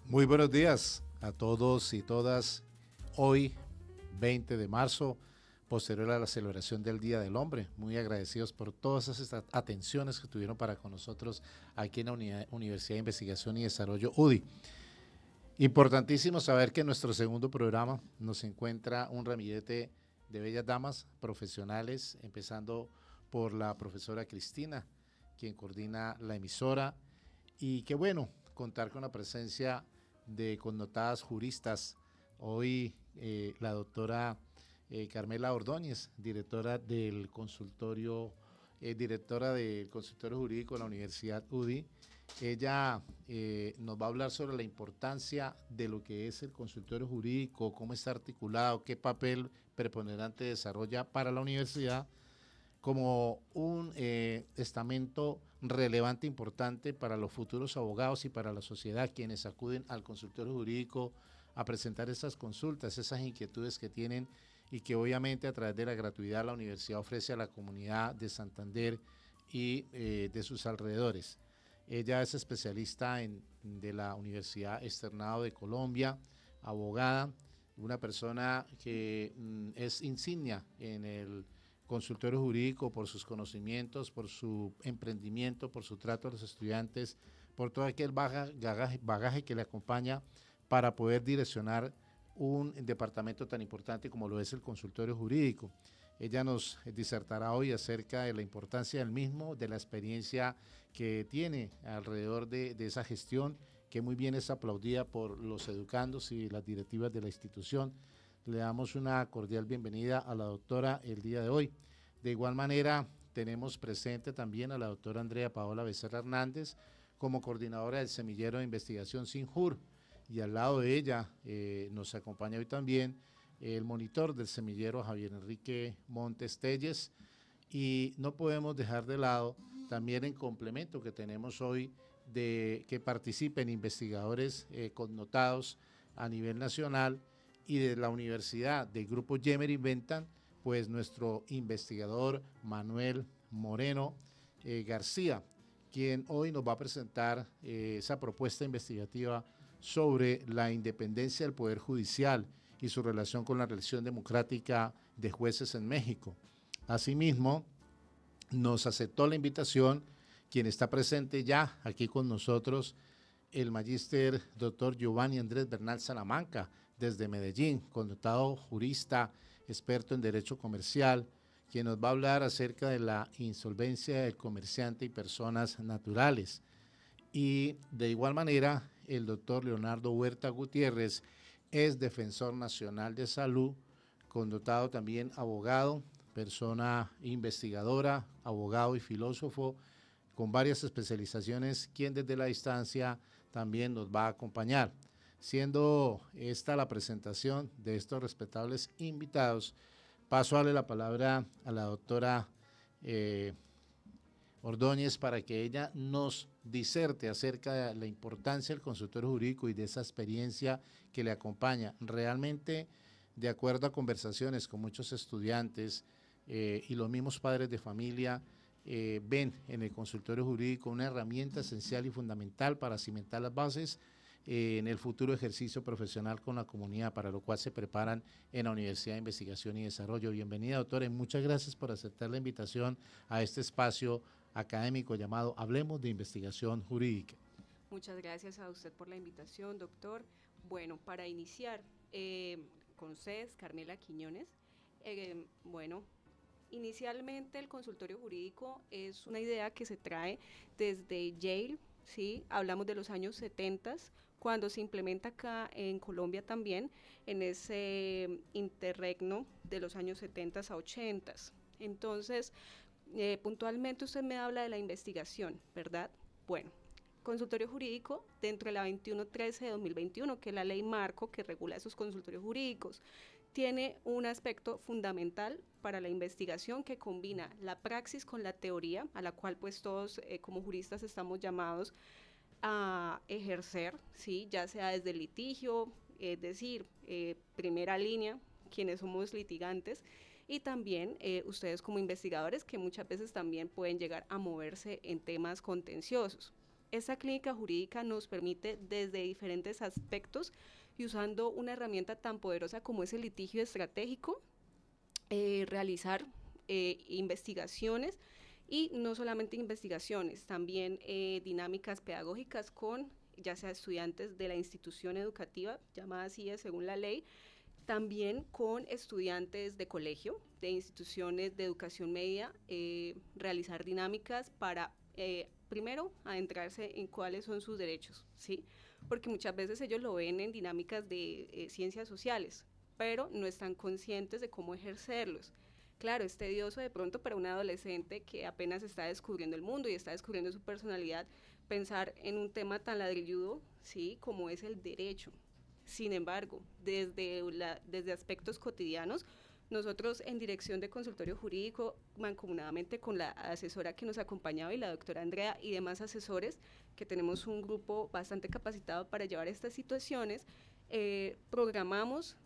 Muy buenos días a todos y todas. Hoy, 20 de marzo, posterior a la celebración del Día del Hombre, muy agradecidos por todas esas atenciones que tuvieron para con nosotros aquí en la Universidad de Investigación y Desarrollo UDI. Importantísimo saber que en nuestro segundo programa nos encuentra un ramillete de bellas damas profesionales, empezando por la profesora Cristina, quien coordina la emisora, y qué bueno contar con la presencia de connotadas juristas. Hoy la doctora Carmela Ordóñez, directora del consultorio jurídico de la Universidad UDI. Ella nos va a hablar sobre la importancia de lo que es el consultorio jurídico, cómo está articulado, qué papel preponderante desarrolla para la universidad como un estamento relevante, importante para los futuros abogados y para la sociedad, quienes acuden al consultorio jurídico a presentar esas consultas, esas inquietudes que tienen y que obviamente a través de la gratuidad la universidad ofrece a la comunidad de Santander y de sus alrededores. Ella es especialista de la Universidad Externado de Colombia, abogada, una persona que es insignia en el consultorio jurídico por sus conocimientos, por su emprendimiento, por su trato a los estudiantes, por todo aquel bagaje que le acompaña para poder direccionar un departamento tan importante como lo es el consultorio jurídico. Ella nos disertará hoy acerca de la importancia del mismo, de la experiencia que tiene alrededor de esa gestión, que muy bien es aplaudida por los educandos y las directivas de la institución. Le damos una cordial bienvenida a la doctora el día de hoy. De igual manera, tenemos presente también a la doctora Andrea Paola Becerra Hernández como coordinadora del Semillero de Investigación SINJUR, y al lado de ella nos acompaña hoy también el monitor del semillero Javier Enrique Montes Telles, y no podemos dejar de lado también en complemento que tenemos hoy de que participen investigadores connotados a nivel nacional y de la universidad del grupo Yemer Inventan, pues nuestro investigador Manuel Moreno García, quien hoy nos va a presentar esa propuesta investigativa sobre la independencia del Poder Judicial y su relación con la relación democrática de jueces en México. Asimismo, nos aceptó la invitación quien está presente ya aquí con nosotros, el magíster doctor Giovanni Andrés Bernal Salamanca, desde Medellín, connotado jurista, experto en derecho comercial, quien nos va a hablar acerca de la insolvencia del comerciante y personas naturales. Y de igual manera, el doctor Leonardo Huerta Gutiérrez es defensor nacional de salud, connotado también abogado, persona investigadora, abogado y filósofo, con varias especializaciones, quien desde la distancia también nos va a acompañar. Siendo esta la presentación de estos respetables invitados, paso a darle la palabra a la doctora Ordóñez para que ella nos diserte acerca de la importancia del consultorio jurídico y de esa experiencia que le acompaña. Realmente, de acuerdo a conversaciones con muchos estudiantes y los mismos padres de familia, ven en el consultorio jurídico una herramienta esencial y fundamental para cimentar las bases en el futuro ejercicio profesional con la comunidad, para lo cual se preparan en la Universidad de Investigación y Desarrollo. Bienvenida, doctora, y muchas gracias por aceptar la invitación a este espacio académico llamado Hablemos de Investigación Jurídica. Muchas gracias a usted por la invitación, doctor. Bueno, para iniciar, con CES, Carmela Quiñones, bueno, inicialmente el consultorio jurídico es una idea que se trae desde Yale, ¿sí? Hablamos de los años 70, cuando se implementa acá en Colombia también, en ese interregno de los años 70 a 80. Entonces, puntualmente usted me habla de la investigación, ¿verdad? Bueno, consultorio jurídico dentro de la 2113 de 2021, que es la ley marco que regula esos consultorios jurídicos. Tiene un aspecto fundamental para la investigación que combina la praxis con la teoría, a la cual pues todos como juristas estamos llamados a ejercer, ¿sí? Ya sea desde el litigio, es decir, primera línea, quienes somos litigantes, y también ustedes como investigadores que muchas veces también pueden llegar a moverse en temas contenciosos. Esta clínica jurídica nos permite desde diferentes aspectos y usando una herramienta tan poderosa como es el litigio estratégico, realizar investigaciones y no solamente investigaciones, también dinámicas pedagógicas con ya sea estudiantes de la institución educativa, llamada así según la ley, también con estudiantes de colegio, de instituciones de educación media, realizar dinámicas para, primero, adentrarse en cuáles son sus derechos, ¿sí? Porque muchas veces ellos lo ven en dinámicas de ciencias sociales, pero no están conscientes de cómo ejercerlos. Claro, es tedioso de pronto para un adolescente que apenas está descubriendo el mundo y está descubriendo su personalidad, pensar en un tema tan ladrilludo, ¿sí? Como es el derecho. Sin embargo, desde aspectos cotidianos, nosotros en dirección de consultorio jurídico, mancomunadamente con la asesora que nos acompañaba y la doctora Andrea y demás asesores, que tenemos un grupo bastante capacitado para llevar estas situaciones, programamos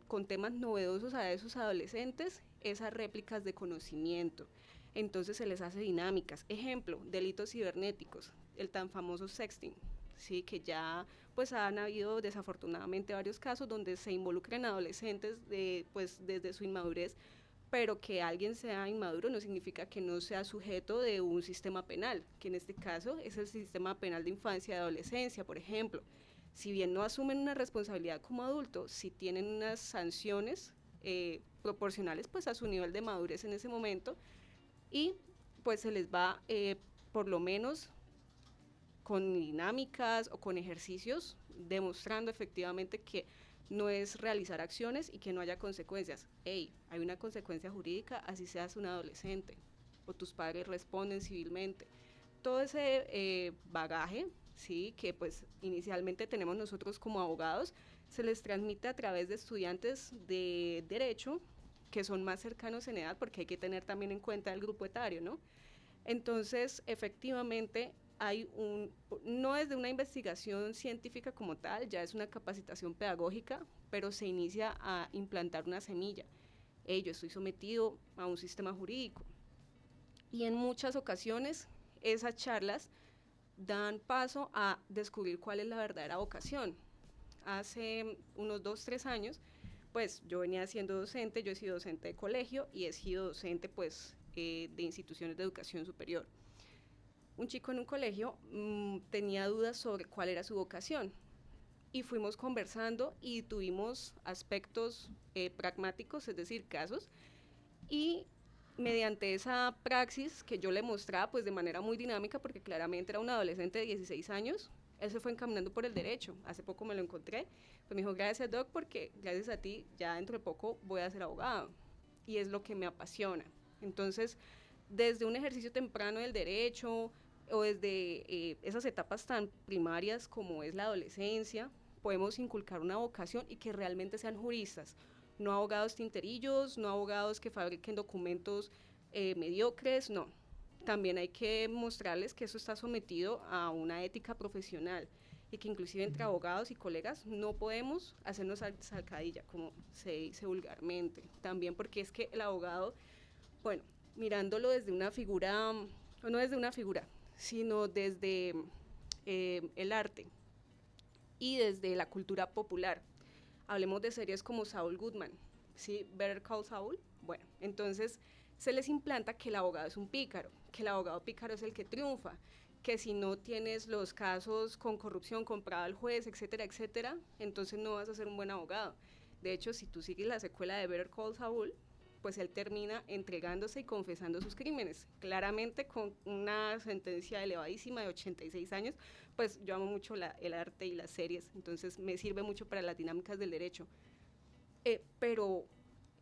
con temas novedosos a esos adolescentes esas réplicas de conocimiento. Entonces se les hace dinámicas. Ejemplo, delitos cibernéticos, el tan famoso sexting, ¿sí? Que ya pues han habido desafortunadamente varios casos donde se involucran adolescentes pues desde su inmadurez, pero que alguien sea inmaduro no significa que no sea sujeto de un sistema penal, que en este caso es el sistema penal de infancia y adolescencia, por ejemplo. Si bien no asumen una responsabilidad como adultos, sí tienen unas sanciones proporcionales pues a su nivel de madurez en ese momento y pues se les va por lo menos con dinámicas o con ejercicios demostrando efectivamente que no es realizar acciones y que no haya consecuencias. Hey, hay una consecuencia jurídica, así seas un adolescente o tus padres responden civilmente. Todo ese bagaje, sí, que pues inicialmente tenemos nosotros como abogados, se les transmite a través de estudiantes de derecho que son más cercanos en edad, porque hay que tener también en cuenta el grupo etario, ¿no? Entonces, efectivamente, no es de una investigación científica como tal, ya es una capacitación pedagógica, pero se inicia a implantar una semilla. Yo estoy sometido a un sistema jurídico. Y en muchas ocasiones, esas charlas dan paso a descubrir cuál es la verdadera vocación. Hace unos 2, 3 años, pues yo venía siendo docente, yo he sido docente de colegio y he sido docente pues de instituciones de educación superior. Un chico en un colegio tenía dudas sobre cuál era su vocación y fuimos conversando y tuvimos aspectos pragmáticos, es decir, casos, y mediante esa praxis que yo le mostraba pues de manera muy dinámica, porque claramente era un adolescente de 16 años, él se fue encaminando por el derecho. Hace poco me lo encontré, pues me dijo, gracias Doc, porque gracias a ti ya dentro de poco voy a ser abogado y es lo que me apasiona. Entonces, desde un ejercicio temprano del derecho o desde esas etapas tan primarias como es la adolescencia, podemos inculcar una vocación y que realmente sean juristas, no abogados tinterillos, no abogados que fabriquen documentos mediocres, no. También hay que mostrarles que eso está sometido a una ética profesional y que inclusive entre abogados y colegas no podemos hacernos zancadilla, como se dice vulgarmente. También porque es que el abogado, bueno, mirándolo desde una figura, no desde una figura, sino desde el arte y desde la cultura popular. Hablemos de series como Saul Goodman, ¿sí? Better Call Saul. Bueno, entonces se les implanta que el abogado es un pícaro, que el abogado pícaro es el que triunfa, que si no tienes los casos con corrupción comprada al juez, etcétera, etcétera, entonces no vas a ser un buen abogado. De hecho, si tú sigues la secuela de Better Call Saul, pues él termina entregándose y confesando sus crímenes, claramente con una sentencia elevadísima de 86 años, pues yo amo mucho el arte y las series, entonces me sirve mucho para las dinámicas del derecho. Pero,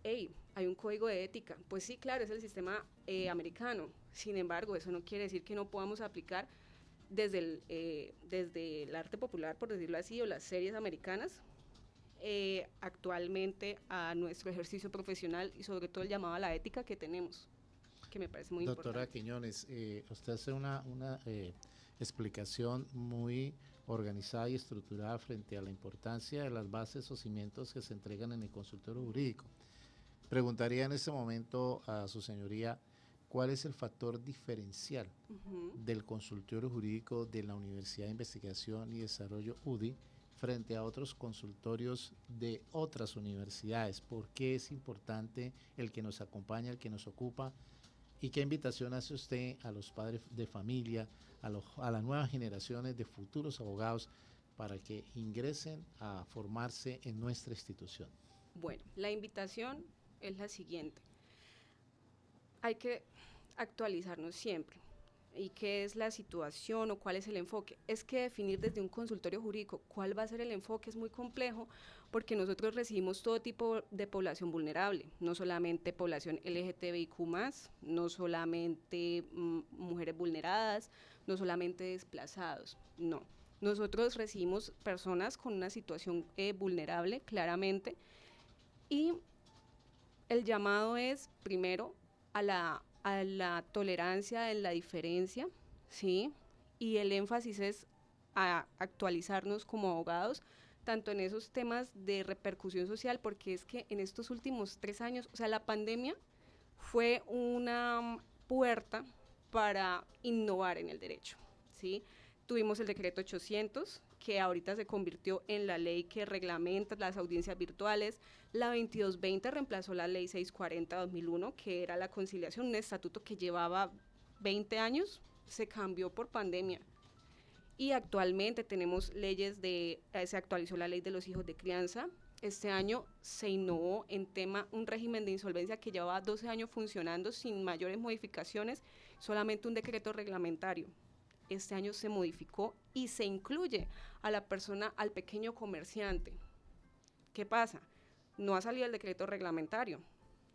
hey, hay un código de ética, pues sí, claro, es el sistema americano, sin embargo, eso no quiere decir que no podamos aplicar desde el arte popular, por decirlo así, o las series americanas, actualmente a nuestro ejercicio profesional y sobre todo el llamado a la ética que tenemos, que me parece muy Doctora importante. Quiñones, usted hace una explicación muy organizada y estructurada frente a la importancia de las bases o cimientos que se entregan en el consultorio jurídico. Preguntaría en este momento a su señoría, ¿cuál es el factor diferencial Ujú. del consultorio jurídico de la Universidad de Investigación y Desarrollo UDI frente a otros consultorios de otras universidades? ¿Por qué es importante el que nos acompaña, el que nos ocupa? ¿Y qué invitación hace usted a los padres de familia, a las nuevas generaciones de futuros abogados para que ingresen a formarse en nuestra institución? Bueno, la invitación es la siguiente. Hay que actualizarnos siempre. ¿Y qué es la situación o cuál es el enfoque? Es que definir desde un consultorio jurídico cuál va a ser el enfoque es muy complejo porque nosotros recibimos todo tipo de población vulnerable, no solamente población LGTBIQ+, no solamente mujeres vulneradas, no solamente desplazados, no. Nosotros recibimos personas con una situación vulnerable, claramente, y el llamado es, primero, a la tolerancia en la diferencia, ¿sí? Y el énfasis es a actualizarnos como abogados, tanto en esos temas de repercusión social, porque es que en estos últimos 3 años, o sea, la pandemia fue una puerta para innovar en el derecho, ¿sí? Tuvimos el decreto 800, que ahorita se convirtió en la ley que reglamenta las audiencias virtuales. La 2220 reemplazó la ley 640-2001, que era la conciliación, un estatuto que llevaba 20 años, se cambió por pandemia. Y actualmente tenemos leyes se actualizó la ley de los hijos de crianza. Este año se innovó en tema un régimen de insolvencia que llevaba 12 años funcionando sin mayores modificaciones, solamente un decreto reglamentario. Este año se modificó y se incluye a la persona, al pequeño comerciante. ¿Qué pasa? No ha salido el decreto reglamentario.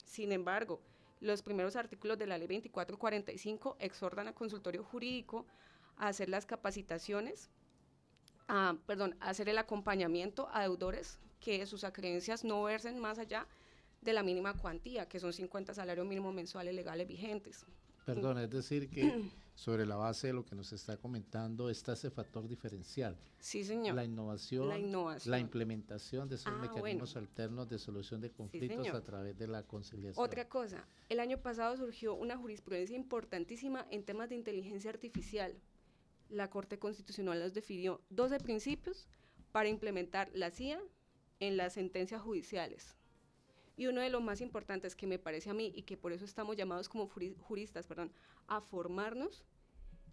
Sin embargo, los primeros artículos de la ley 2445 exhortan al consultorio jurídico a hacer las capacitaciones, a hacer el acompañamiento a deudores que sus acreencias no versen más allá de la mínima cuantía, que son 50 salarios mínimos mensuales legales vigentes. Perdón, es decir que sobre la base de lo que nos está comentando está ese factor diferencial. Sí, señor. La innovación, La innovación. la implementación de esos mecanismos bueno. alternos de solución de conflictos Sí, a través de la conciliación. Otra cosa, el año pasado surgió una jurisprudencia importantísima en temas de inteligencia artificial. La Corte Constitucional nos definió 12 principios para implementar la CIA en las sentencias judiciales. Y uno de los más importantes que me parece a mí, y que por eso estamos llamados como juristas, a formarnos,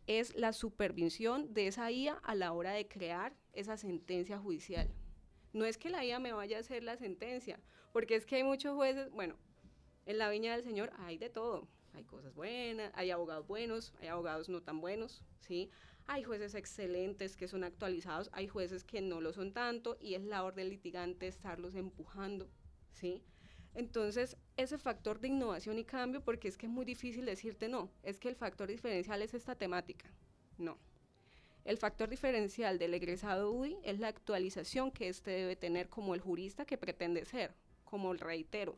es la supervisión de esa IA a la hora de crear esa sentencia judicial. No es que la IA me vaya a hacer la sentencia, porque es que hay muchos jueces, bueno, en la viña del Señor hay de todo. Hay cosas buenas, hay abogados buenos, hay abogados no tan buenos, ¿sí? Hay jueces excelentes que son actualizados, hay jueces que no lo son tanto y es labor del litigante estarlos empujando, ¿sí? Entonces, ese factor de innovación y cambio, porque es que es muy difícil decirte no, es que el factor diferencial es esta temática. No. El factor diferencial del egresado UDI es la actualización que éste debe tener como el jurista que pretende ser. Como reitero,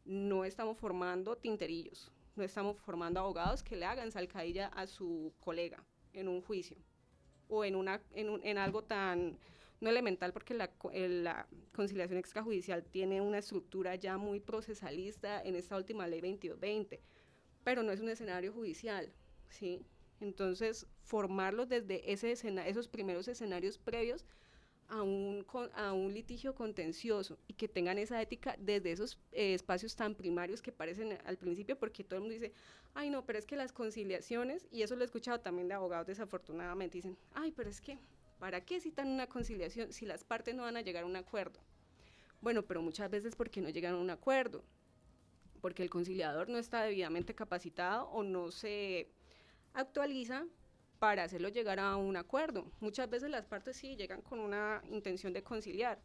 no estamos formando tinterillos, no estamos formando abogados que le hagan zancadilla a su colega en un juicio o en algo tan no elemental, porque la conciliación extrajudicial tiene una estructura ya muy procesalista en esta última ley 2220, pero no es un escenario judicial, ¿sí? Entonces, formarlos desde esos primeros escenarios previos a un litigio contencioso y que tengan esa ética desde esos espacios tan primarios que parecen al principio, porque todo el mundo dice, ay no, pero es que las conciliaciones, y eso lo he escuchado también de abogados desafortunadamente, dicen, ay, pero es que, ¿para qué citan una conciliación si las partes no van a llegar a un acuerdo? Bueno, pero muchas veces porque no llegan a un acuerdo, porque el conciliador no está debidamente capacitado o no se actualiza para hacerlo llegar a un acuerdo. Muchas veces las partes sí llegan con una intención de conciliar,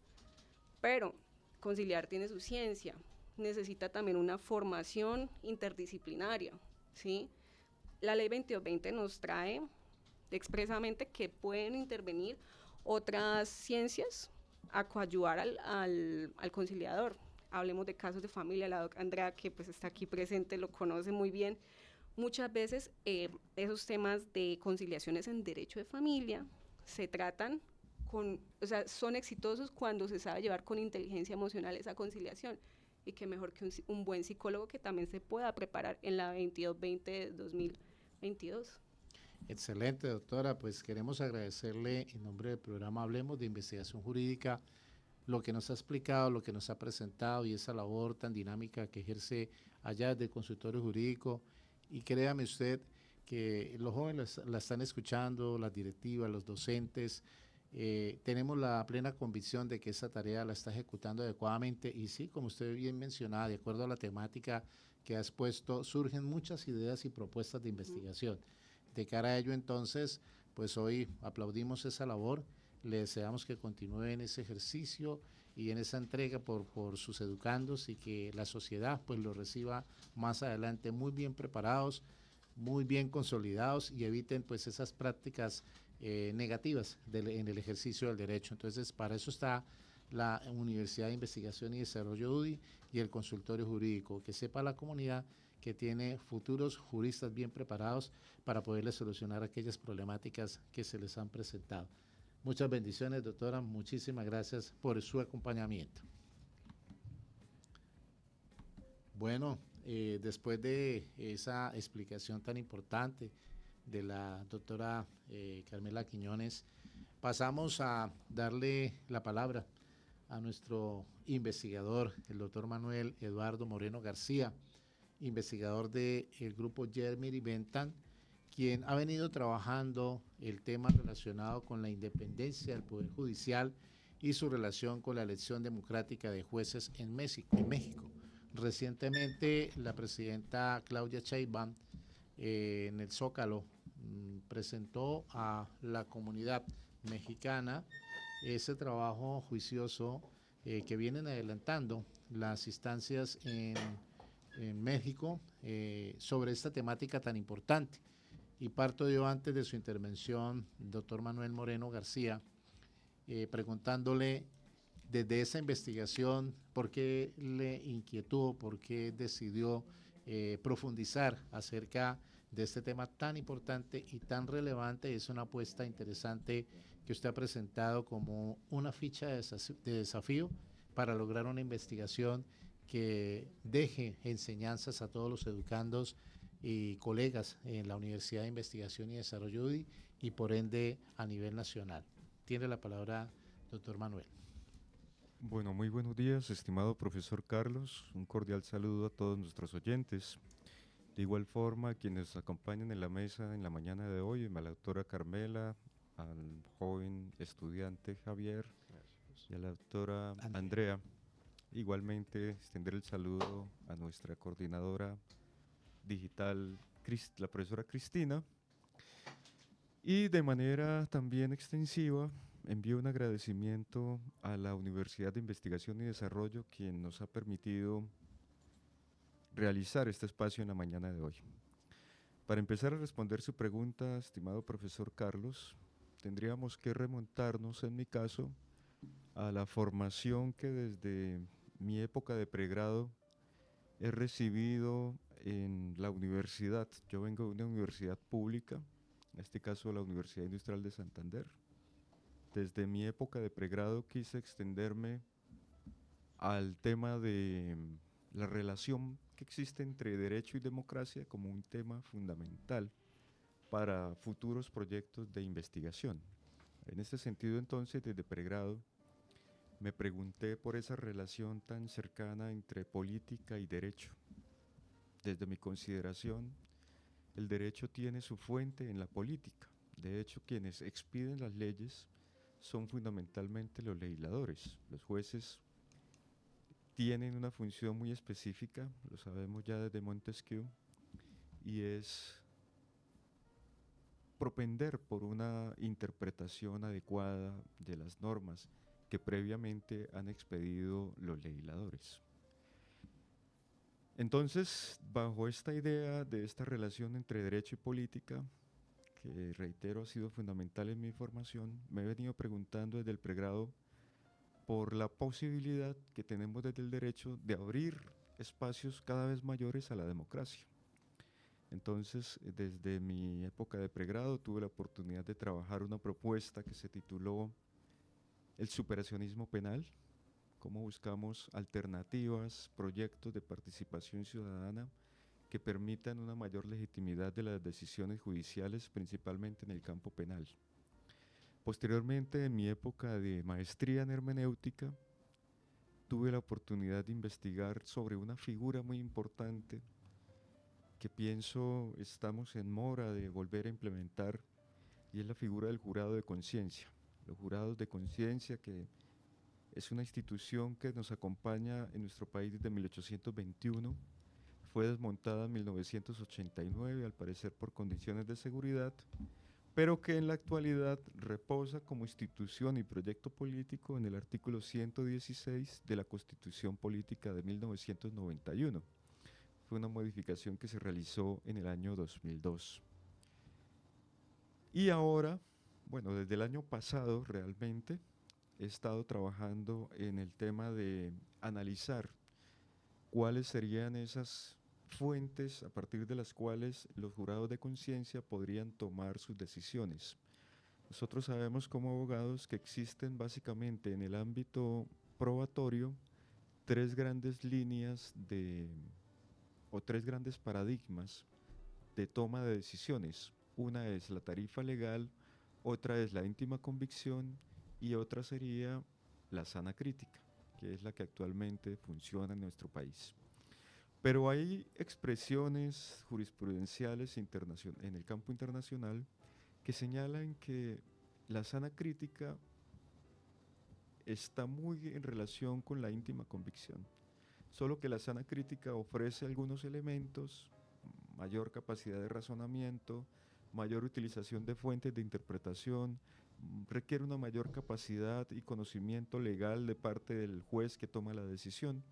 pero conciliar tiene su ciencia, necesita también una formación interdisciplinaria, ¿sí? La ley 2220 nos trae expresamente que pueden intervenir otras ciencias a coadyuvar al conciliador. Hablemos de casos de familia, la doctora Andrea, que pues está aquí presente, lo conoce muy bien. Muchas veces esos temas de conciliaciones en derecho de familia se tratan son exitosos cuando se sabe llevar con inteligencia emocional esa conciliación. y que mejor que un buen psicólogo que también se pueda preparar en la 2220 de 2022. Excelente, doctora. Pues queremos agradecerle en nombre del programa Hablemos de Investigación Jurídica lo que nos ha explicado, lo que nos ha presentado y esa labor tan dinámica que ejerce allá desde el consultorio jurídico. Y créame usted que los jóvenes la están escuchando, las directivas, los docentes. Tenemos la plena convicción de que esa tarea la está ejecutando adecuadamente y sí, como usted bien mencionaba, de acuerdo a la temática que has puesto, surgen muchas ideas y propuestas de investigación. De cara a ello, entonces, pues hoy aplaudimos esa labor, le deseamos que continúe en ese ejercicio y en esa entrega por sus educandos y que la sociedad pues lo reciba más adelante muy bien preparados, muy bien consolidados y eviten pues esas prácticas negativas en el ejercicio del derecho. Entonces, para eso está la Universidad de Investigación y Desarrollo UDI y el consultorio jurídico, que sepa la comunidad que tiene futuros juristas bien preparados para poderles solucionar aquellas problemáticas que se les han presentado. Muchas bendiciones, doctora. Muchísimas gracias por su acompañamiento. Bueno, después de esa explicación tan importante de la doctora Carmela Quiñones, pasamos a darle la palabra a nuestro investigador, el doctor Manuel Eduardo Moreno García, investigador del grupo Jeremy Bentham, quien ha venido trabajando el tema relacionado con la independencia del Poder Judicial y su relación con la elección democrática de jueces en México. Recientemente, la presidenta Claudia Sheinbaum en el Zócalo presentó a la comunidad mexicana ese trabajo juicioso que vienen adelantando las instancias en México sobre esta temática tan importante. Y parto yo antes de su intervención, doctor Manuel Moreno García, preguntándole desde esa investigación por qué le inquietó, por qué decidió profundizar acerca de este tema tan importante y tan relevante. Es una apuesta interesante que usted ha presentado como una ficha de desafío para lograr una investigación que deje enseñanzas a todos los educandos y colegas en la Universidad de Investigación y Desarrollo UDI y por ende a nivel nacional. Tiene la palabra, doctor Manuel. Bueno, muy buenos días, estimado profesor Carlos. Un cordial saludo a todos nuestros oyentes. De igual forma, a quienes nos acompañan en la mesa en la mañana de hoy, a la doctora Carmela, al joven estudiante Javier y a la doctora Andrea. Igualmente, extender el saludo a nuestra coordinadora digital, la profesora Cristina. Y de manera también extensiva, envío un agradecimiento a la Universidad de Investigación y Desarrollo, quien nos ha permitido realizar este espacio en la mañana de hoy. Para empezar a responder su pregunta, estimado profesor Carlos, tendríamos que remontarnos, en mi caso, a la formación que desde mi época de pregrado he recibido en la universidad. Yo vengo de una universidad pública, en este caso la Universidad Industrial de Santander. Desde mi época de pregrado quise extenderme al tema de la relación que existe entre derecho y democracia como un tema fundamental para futuros proyectos de investigación. En este sentido, entonces, desde pregrado, me pregunté por esa relación tan cercana entre política y derecho. Desde mi consideración, el derecho tiene su fuente en la política. De hecho, quienes expiden las leyes son fundamentalmente los legisladores. Los jueces tienen una función muy específica, lo sabemos ya desde Montesquieu, y es propender por una interpretación adecuada de las normas que previamente han expedido los legisladores. Entonces, bajo esta idea de esta relación entre derecho y política, que reitero ha sido fundamental en mi formación, me he venido preguntando desde el pregrado por la posibilidad que tenemos desde el derecho de abrir espacios cada vez mayores a la democracia. Entonces, desde mi época de pregrado tuve la oportunidad de trabajar una propuesta que se tituló El superacionismo penal, cómo buscamos alternativas, proyectos de participación ciudadana que permitan una mayor legitimidad de las decisiones judiciales, principalmente en el campo penal. Posteriormente, en mi época de maestría en hermenéutica, tuve la oportunidad de investigar sobre una figura muy importante que pienso estamos en mora de volver a implementar, y es la figura del jurado de conciencia. Los jurados de conciencia, que es una institución que nos acompaña en nuestro país desde 1821, fue desmontada en 1989, al parecer por condiciones de seguridad, pero que en la actualidad reposa como institución y proyecto político en el artículo 116 de la Constitución Política de 1991. Fue una modificación que se realizó en el año 2002. Y ahora, bueno, desde el año pasado realmente, he estado trabajando en el tema de analizar cuáles serían esas fuentes a partir de las cuales los jurados de conciencia podrían tomar sus decisiones. Nosotros sabemos como abogados que existen básicamente en el ámbito probatorio tres grandes líneas o tres grandes paradigmas de toma de decisiones. Una es la tarifa legal, otra es la íntima convicción y otra sería la sana crítica, que es la que actualmente funciona en nuestro país. Pero hay expresiones jurisprudenciales en el campo internacional que señalan que la sana crítica está muy en relación con la íntima convicción, solo que la sana crítica ofrece algunos elementos: mayor capacidad de razonamiento, mayor utilización de fuentes de interpretación, requiere una mayor capacidad y conocimiento legal de parte del juez que toma la decisión,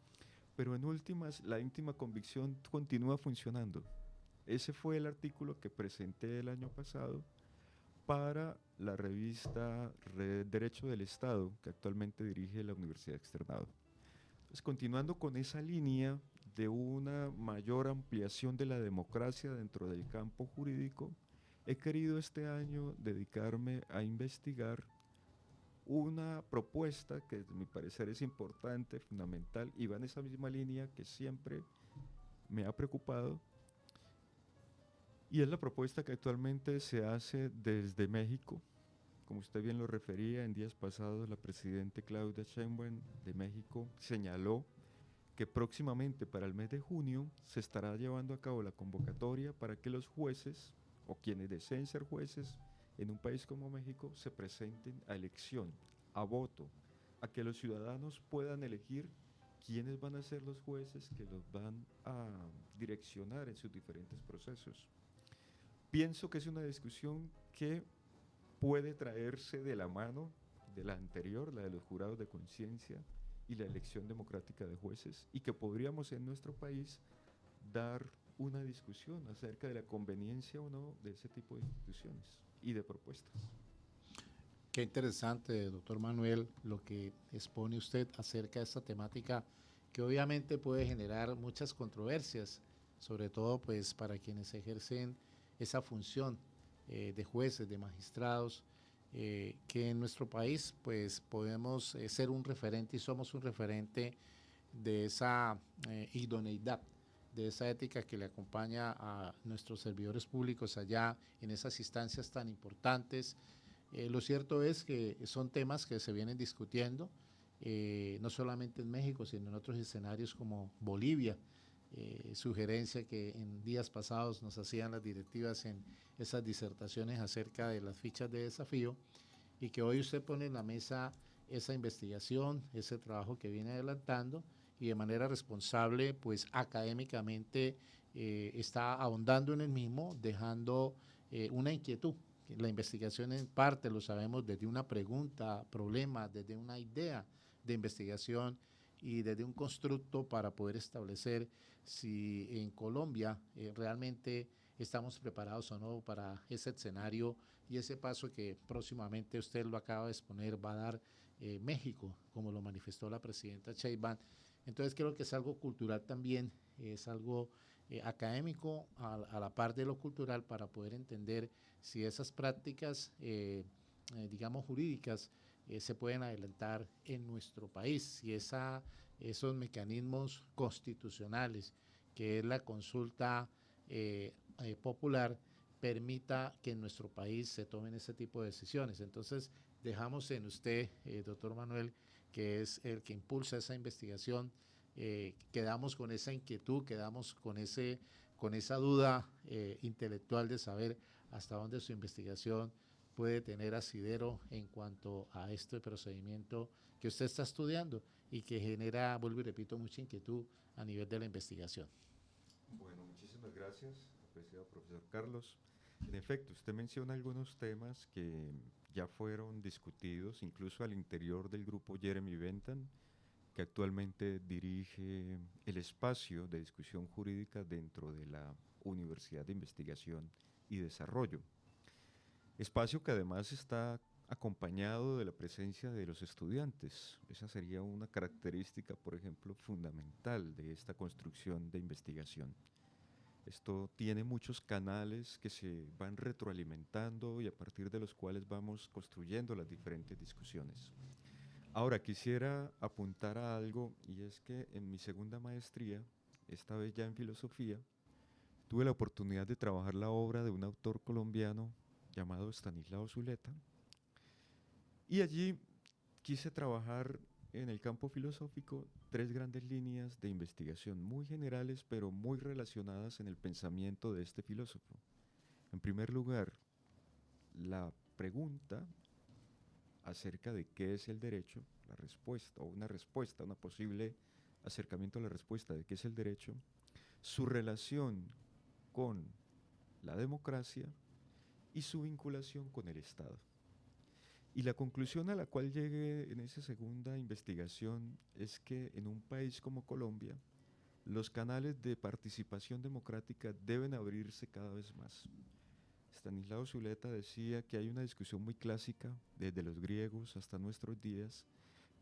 pero en últimas la íntima convicción continúa funcionando. Ese fue el artículo que presenté el año pasado para la revista Derecho del Estado, que actualmente dirige la Universidad Externado. Entonces, continuando con esa línea de una mayor ampliación de la democracia dentro del campo jurídico, he querido este año dedicarme a investigar una propuesta que a mi parecer es importante, fundamental, y va en esa misma línea que siempre me ha preocupado, y es la propuesta que actualmente se hace desde México. Como usted bien lo refería, en días pasados la presidenta Claudia Sheinbaum de México señaló que próximamente para el mes de junio se estará llevando a cabo la convocatoria para que los jueces o quienes deseen ser jueces en un país como México se presenten a elección, a voto, a que los ciudadanos puedan elegir quiénes van a ser los jueces que los van a direccionar en sus diferentes procesos. Pienso que es una discusión que puede traerse de la mano de la anterior, la de los jurados de conciencia y la elección democrática de jueces, y que podríamos en nuestro país dar una discusión acerca de la conveniencia o no de ese tipo de instituciones y de propuestas. Qué interesante, doctor Manuel, lo que expone usted acerca de esta temática que obviamente puede generar muchas controversias, sobre todo pues para quienes ejercen esa función de jueces, de magistrados, que en nuestro país pues podemos ser un referente y somos un referente de esa idoneidad, de esa ética que le acompaña a nuestros servidores públicos allá en esas instancias tan importantes. Lo cierto es que son temas que se vienen discutiendo, no solamente en México, sino en otros escenarios como Bolivia, sugerencia que en días pasados nos hacían las directivas en esas disertaciones acerca de las fichas de desafío, y que hoy usted pone en la mesa esa investigación, ese trabajo que viene adelantando y de manera responsable, pues académicamente está ahondando en el mismo, dejando una inquietud. La investigación en parte lo sabemos desde una pregunta, problema, desde una idea de investigación y desde un constructo para poder establecer si en Colombia realmente estamos preparados o no para ese escenario y ese paso que próximamente, usted lo acaba de exponer, va a dar México, como lo manifestó la presidenta Sheinbaum. Entonces creo que es algo cultural también, es algo académico a la par de lo cultural, para poder entender si esas prácticas, digamos, jurídicas, se pueden adelantar en nuestro país. Si esos mecanismos constitucionales, que es la consulta popular, permita que en nuestro país se tomen ese tipo de decisiones. Entonces, dejamos en usted, doctor Manuel, que es el que impulsa esa investigación. Quedamos con esa inquietud, quedamos con esa duda intelectual de saber hasta dónde su investigación puede tener asidero en cuanto a este procedimiento que usted está estudiando y que genera, vuelvo y repito, mucha inquietud a nivel de la investigación. Bueno, muchísimas gracias, apreciado profesor Carlos. En efecto, usted menciona algunos temas que ya fueron discutidos, incluso al interior del grupo Jeremy Bentham, que actualmente dirige el espacio de discusión jurídica dentro de la Universidad de Investigación y Desarrollo. Espacio que además está acompañado de la presencia de los estudiantes. Esa sería una característica, por ejemplo, fundamental de esta construcción de investigación. Esto tiene muchos canales que se van retroalimentando y a partir de los cuales vamos construyendo las diferentes discusiones. Ahora, quisiera apuntar a algo, y es que en mi segunda maestría, esta vez ya en filosofía, tuve la oportunidad de trabajar la obra de un autor colombiano llamado Estanislao Zuleta, y allí quise trabajar en el campo filosófico 3 grandes líneas de investigación muy generales pero muy relacionadas en el pensamiento de este filósofo. En primer lugar, la pregunta acerca de qué es el derecho, la respuesta o una respuesta, una posible acercamiento a la respuesta de qué es el derecho, su relación con la democracia y su vinculación con el Estado. Y la conclusión a la cual llegué en esa segunda investigación es que en un país como Colombia, los canales de participación democrática deben abrirse cada vez más. Estanislao Zuleta decía que hay una discusión muy clásica, desde los griegos hasta nuestros días,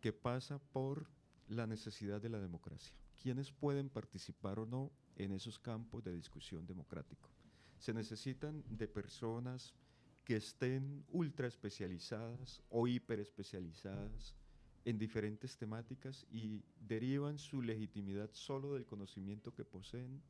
que pasa por la necesidad de la democracia. ¿Quiénes pueden participar o no en esos campos de discusión democrático? Se necesitan de personas que estén ultra especializadas o hiper especializadas en diferentes temáticas y derivan su legitimidad solo del conocimiento que poseen,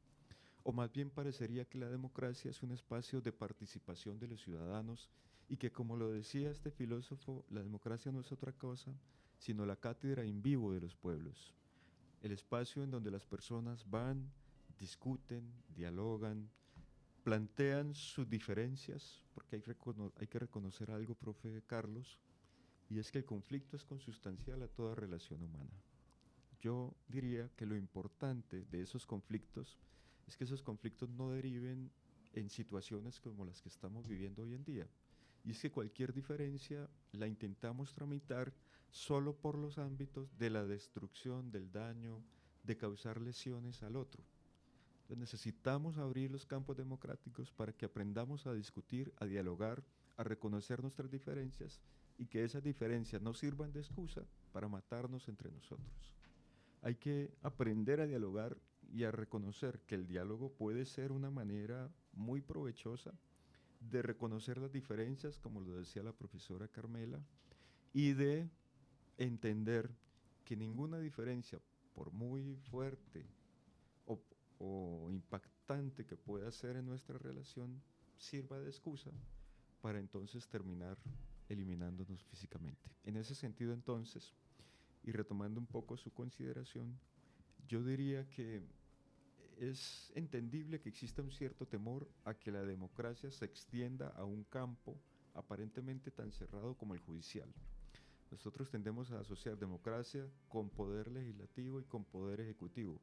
o más bien parecería que la democracia es un espacio de participación de los ciudadanos y que, como lo decía este filósofo, la democracia no es otra cosa sino la cátedra in vivo de los pueblos, el espacio en donde las personas van, discuten, dialogan, plantean sus diferencias, porque hay que reconocer algo, profe Carlos, y es que el conflicto es consustancial a toda relación humana. Yo diría que lo importante de esos conflictos es que esos conflictos no deriven en situaciones como las que estamos viviendo hoy en día. Y es que cualquier diferencia la intentamos tramitar solo por los ámbitos de la destrucción, del daño, de causar lesiones al otro. Entonces necesitamos abrir los campos democráticos para que aprendamos a discutir, a dialogar, a reconocer nuestras diferencias y que esas diferencias no sirvan de excusa para matarnos entre nosotros. Hay que aprender a dialogar y a reconocer que el diálogo puede ser una manera muy provechosa de reconocer las diferencias, como lo decía la profesora Carmela, y de entender que ninguna diferencia, por muy fuerte o impactante que pueda ser en nuestra relación, sirva de excusa para entonces terminar eliminándonos físicamente. En ese sentido, entonces, y retomando un poco su consideración, yo diría que es entendible que exista un cierto temor a que la democracia se extienda a un campo aparentemente tan cerrado como el judicial. Nosotros tendemos a asociar democracia con poder legislativo y con poder ejecutivo,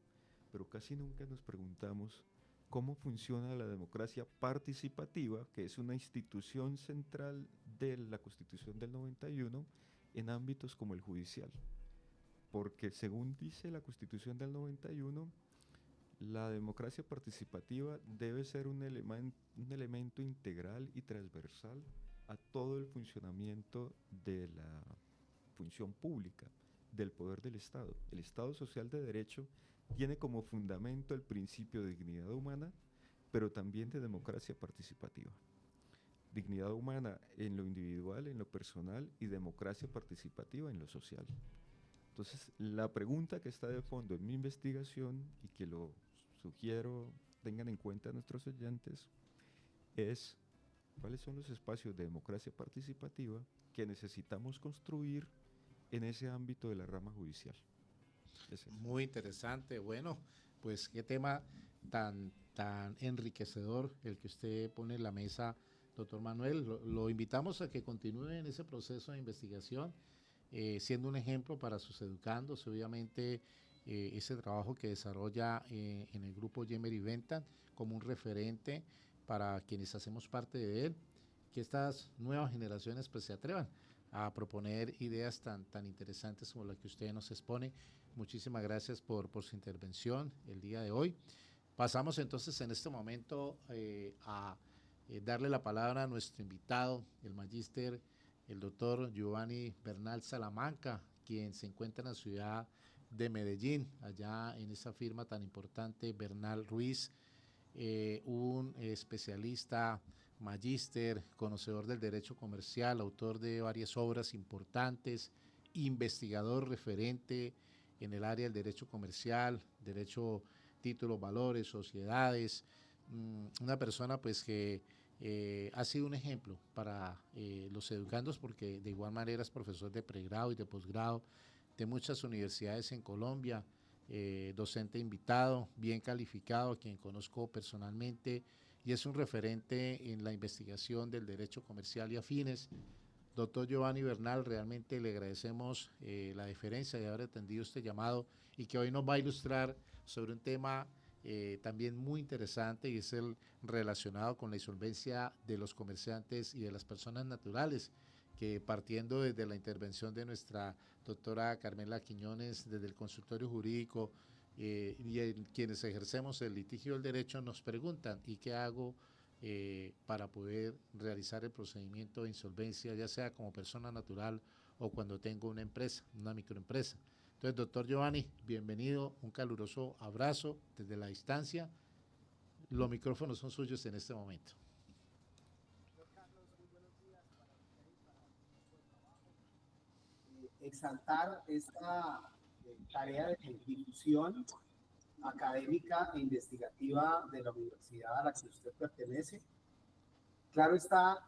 pero casi nunca nos preguntamos cómo funciona la democracia participativa, que es una institución central de la Constitución del 91 en ámbitos como el judicial. Porque según dice la Constitución del 91, la democracia participativa debe ser un elemento integral y transversal a todo el funcionamiento de la función pública, del poder del Estado. El Estado social de derecho tiene como fundamento el principio de dignidad humana, pero también de democracia participativa. dignidad humana en lo individual, en lo personal y democracia participativa en lo social. Entonces, la pregunta que está de fondo en mi investigación y que lo sugiero tengan en cuenta nuestros oyentes es cuáles son los espacios de democracia participativa que necesitamos construir en ese ámbito de la rama judicial. Muy interesante. Bueno, pues qué tema tan enriquecedor el que usted pone en la mesa, doctor Manuel. Lo invitamos a que continúe en ese proceso de investigación, siendo un ejemplo para sus educandos. Obviamente, ese trabajo que desarrolla en el grupo Yemer y Bentham como un referente para quienes hacemos parte de él, que estas nuevas generaciones pues se atrevan a proponer ideas tan interesantes como la que usted nos expone. Muchísimas gracias por su intervención el día de hoy. Pasamos entonces en este momento a darle la palabra a nuestro invitado, el magíster, el doctor Giovanni Bernal Salamanca, quien se encuentra en la ciudad de Medellín, allá en esa firma tan importante, Bernal Ruiz, un especialista, magíster, conocedor del derecho comercial, autor de varias obras importantes, investigador referente en el área del derecho comercial, derecho, títulos, valores, sociedades, una persona pues que ha sido un ejemplo para los educandos porque de igual manera es profesor de pregrado y de posgrado de muchas universidades en Colombia, docente invitado, bien calificado, a quien conozco personalmente y es un referente en la investigación del derecho comercial y afines. Doctor Giovanni Bernal, realmente le agradecemos la deferencia de haber atendido este llamado y que hoy nos va a ilustrar sobre un tema también muy interesante y es el relacionado con la insolvencia de los comerciantes y de las personas naturales, que partiendo desde la intervención de nuestra doctora Carmela Quiñones desde el consultorio jurídico y en quienes ejercemos el litigio del derecho nos preguntan ¿y qué hago para poder realizar el procedimiento de insolvencia, ya sea como persona natural o cuando tengo una empresa, una microempresa? Entonces, doctor Giovanni, bienvenido, un caluroso abrazo desde la distancia. Los micrófonos son suyos en este momento. Exaltar esta tarea de difusión académica e investigativa de la universidad a la que usted pertenece. Claro está,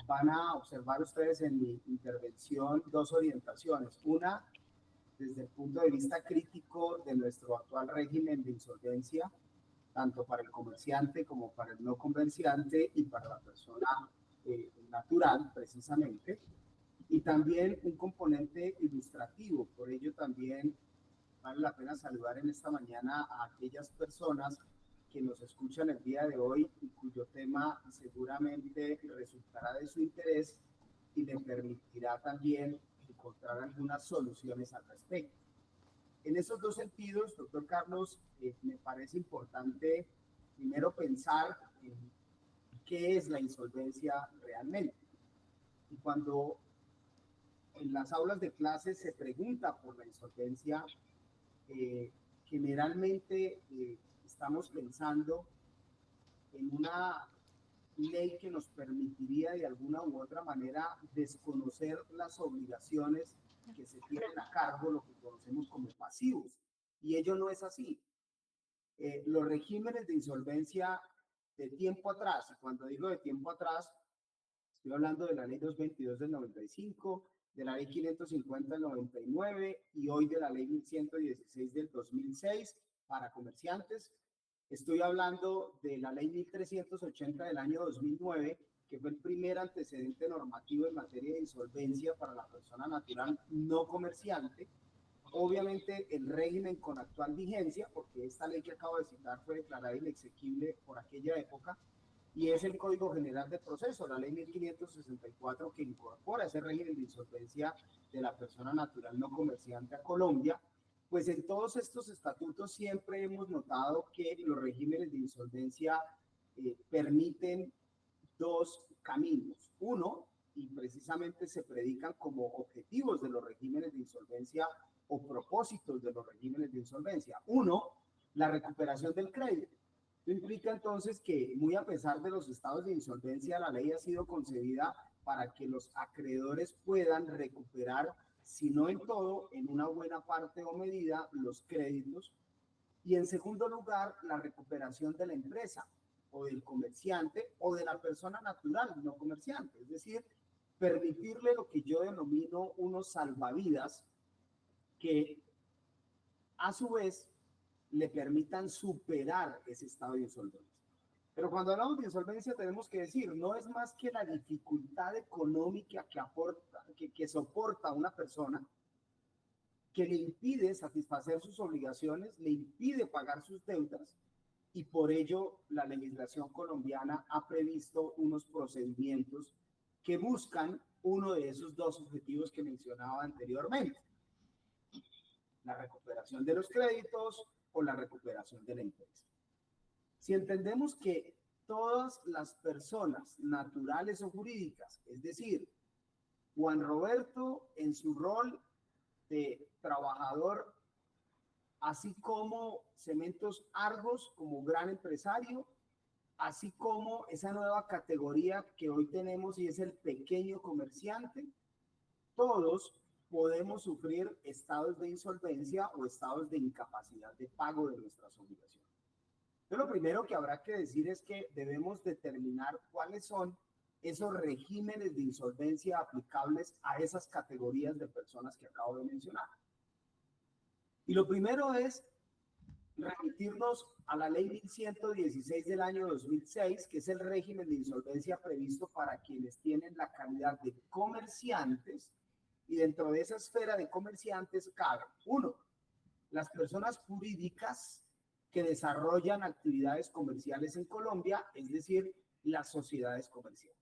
van a observar ustedes en mi intervención dos orientaciones. Una, desde el punto de vista crítico de nuestro actual régimen de insolvencia, tanto para el comerciante como para el no comerciante y para la persona natural, precisamente. Y también un componente ilustrativo. Por ello también vale la pena saludar en esta mañana a aquellas personas que nos escuchan el día de hoy y cuyo tema seguramente resultará de su interés y le permitirá también encontrar algunas soluciones al respecto. En esos dos sentidos, doctor Carlos, me parece importante primero pensar en qué es la insolvencia realmente. Y cuando en las aulas de clases se pregunta por la insolvencia, generalmente estamos pensando en una ley que nos permitiría de alguna u otra manera desconocer las obligaciones que se tienen a cargo, lo que conocemos como pasivos. Y ello no es así. Los regímenes de insolvencia de tiempo atrás, y cuando digo de tiempo atrás, estoy hablando de la ley 222 del 95, de la ley 550 del 99 y hoy de la ley 1116 del 2006 para comerciantes. Estoy hablando de la ley 1380 del año 2009, que fue el primer antecedente normativo en materia de insolvencia para la persona natural no comerciante. Obviamente el régimen con actual vigencia, porque esta ley que acabo de citar fue declarada inexequible por aquella época, y es el Código General de Proceso, la ley 1564, que incorpora ese régimen de insolvencia de la persona natural no comerciante a Colombia. Pues en todos estos estatutos siempre hemos notado que los regímenes de insolvencia permiten dos caminos. Uno, y precisamente se predican como objetivos de los regímenes de insolvencia o propósitos de los regímenes de insolvencia. Uno, la recuperación del crédito. Esto implica entonces que, muy a pesar de los estados de insolvencia, la ley ha sido concebida para que los acreedores puedan recuperar, si no en todo, en una buena parte o medida, los créditos. Y en segundo lugar, la recuperación de la empresa o del comerciante o de la persona natural, no comerciante. Es decir, permitirle lo que yo denomino unos salvavidas que a su vez le permitan superar ese estado de insolvencia. Pero cuando hablamos de insolvencia tenemos que decir, no es más que la dificultad económica que soporta una persona, que le impide satisfacer sus obligaciones, le impide pagar sus deudas, y por ello la legislación colombiana ha previsto unos procedimientos que buscan uno de esos dos objetivos que mencionaba anteriormente: la recuperación de los créditos o la recuperación de la empresa. Si entendemos que todas las personas naturales o jurídicas, es decir, Juan Roberto en su rol de trabajador, así como Cementos Argos como gran empresario, así como esa nueva categoría que hoy tenemos y es el pequeño comerciante, todos podemos sufrir estados de insolvencia o estados de incapacidad de pago de nuestras obligaciones. Entonces, lo primero que habrá que decir es que debemos determinar cuáles son esos regímenes de insolvencia aplicables a esas categorías de personas que acabo de mencionar. Y lo primero es remitirnos a la ley 1116 del año 2006, que es el régimen de insolvencia previsto para quienes tienen la calidad de comerciantes, y dentro de esa esfera de comerciantes cabe, uno, las personas jurídicas que desarrollan actividades comerciales en Colombia, es decir, las sociedades comerciales.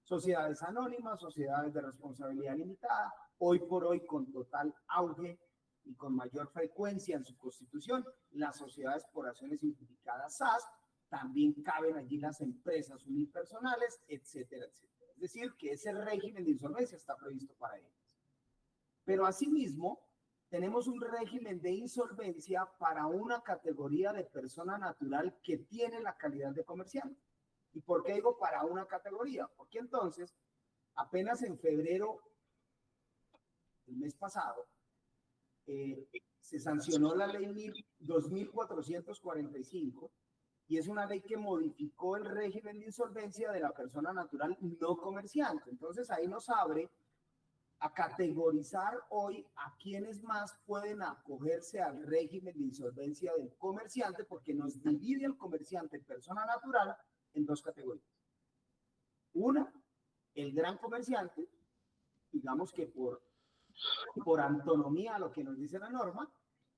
Sociedades anónimas, sociedades de responsabilidad limitada, hoy por hoy con total auge y con mayor frecuencia en su constitución, las sociedades por acciones simplificadas SAS, también caben allí las empresas unipersonales, etcétera, etcétera. Es decir, que ese régimen de insolvencia está previsto para ellas. Pero asimismo, tenemos un régimen de insolvencia para una categoría de persona natural que tiene la calidad de comerciante. ¿Y por qué digo para una categoría? Porque entonces, apenas en febrero del mes pasado, se sancionó la ley 2445, y es una ley que modificó el régimen de insolvencia de la persona natural no comerciante. Entonces ahí nos abre a categorizar hoy a quienes más pueden acogerse al régimen de insolvencia del comerciante, porque nos divide el comerciante persona natural en dos categorías. Una, el gran comerciante, digamos que por antonomía lo que nos dice la norma,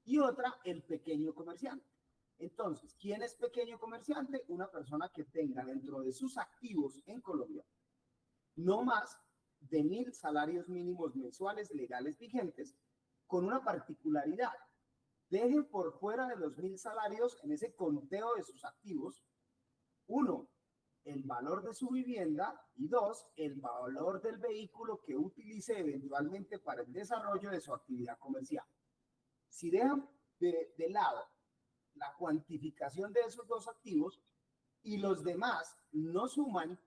y otra, el pequeño comerciante. Entonces, ¿quién es pequeño comerciante? Una persona que tenga dentro de sus activos en Colombia no más de 1.000 salarios mínimos mensuales legales vigentes, con una particularidad: dejen por fuera de los 1.000 salarios en ese conteo de sus activos, uno, el valor de su vivienda, y dos, el valor del vehículo que utilice eventualmente para el desarrollo de su actividad comercial. Si dejan de lado la cuantificación de esos dos activos y los demás no suman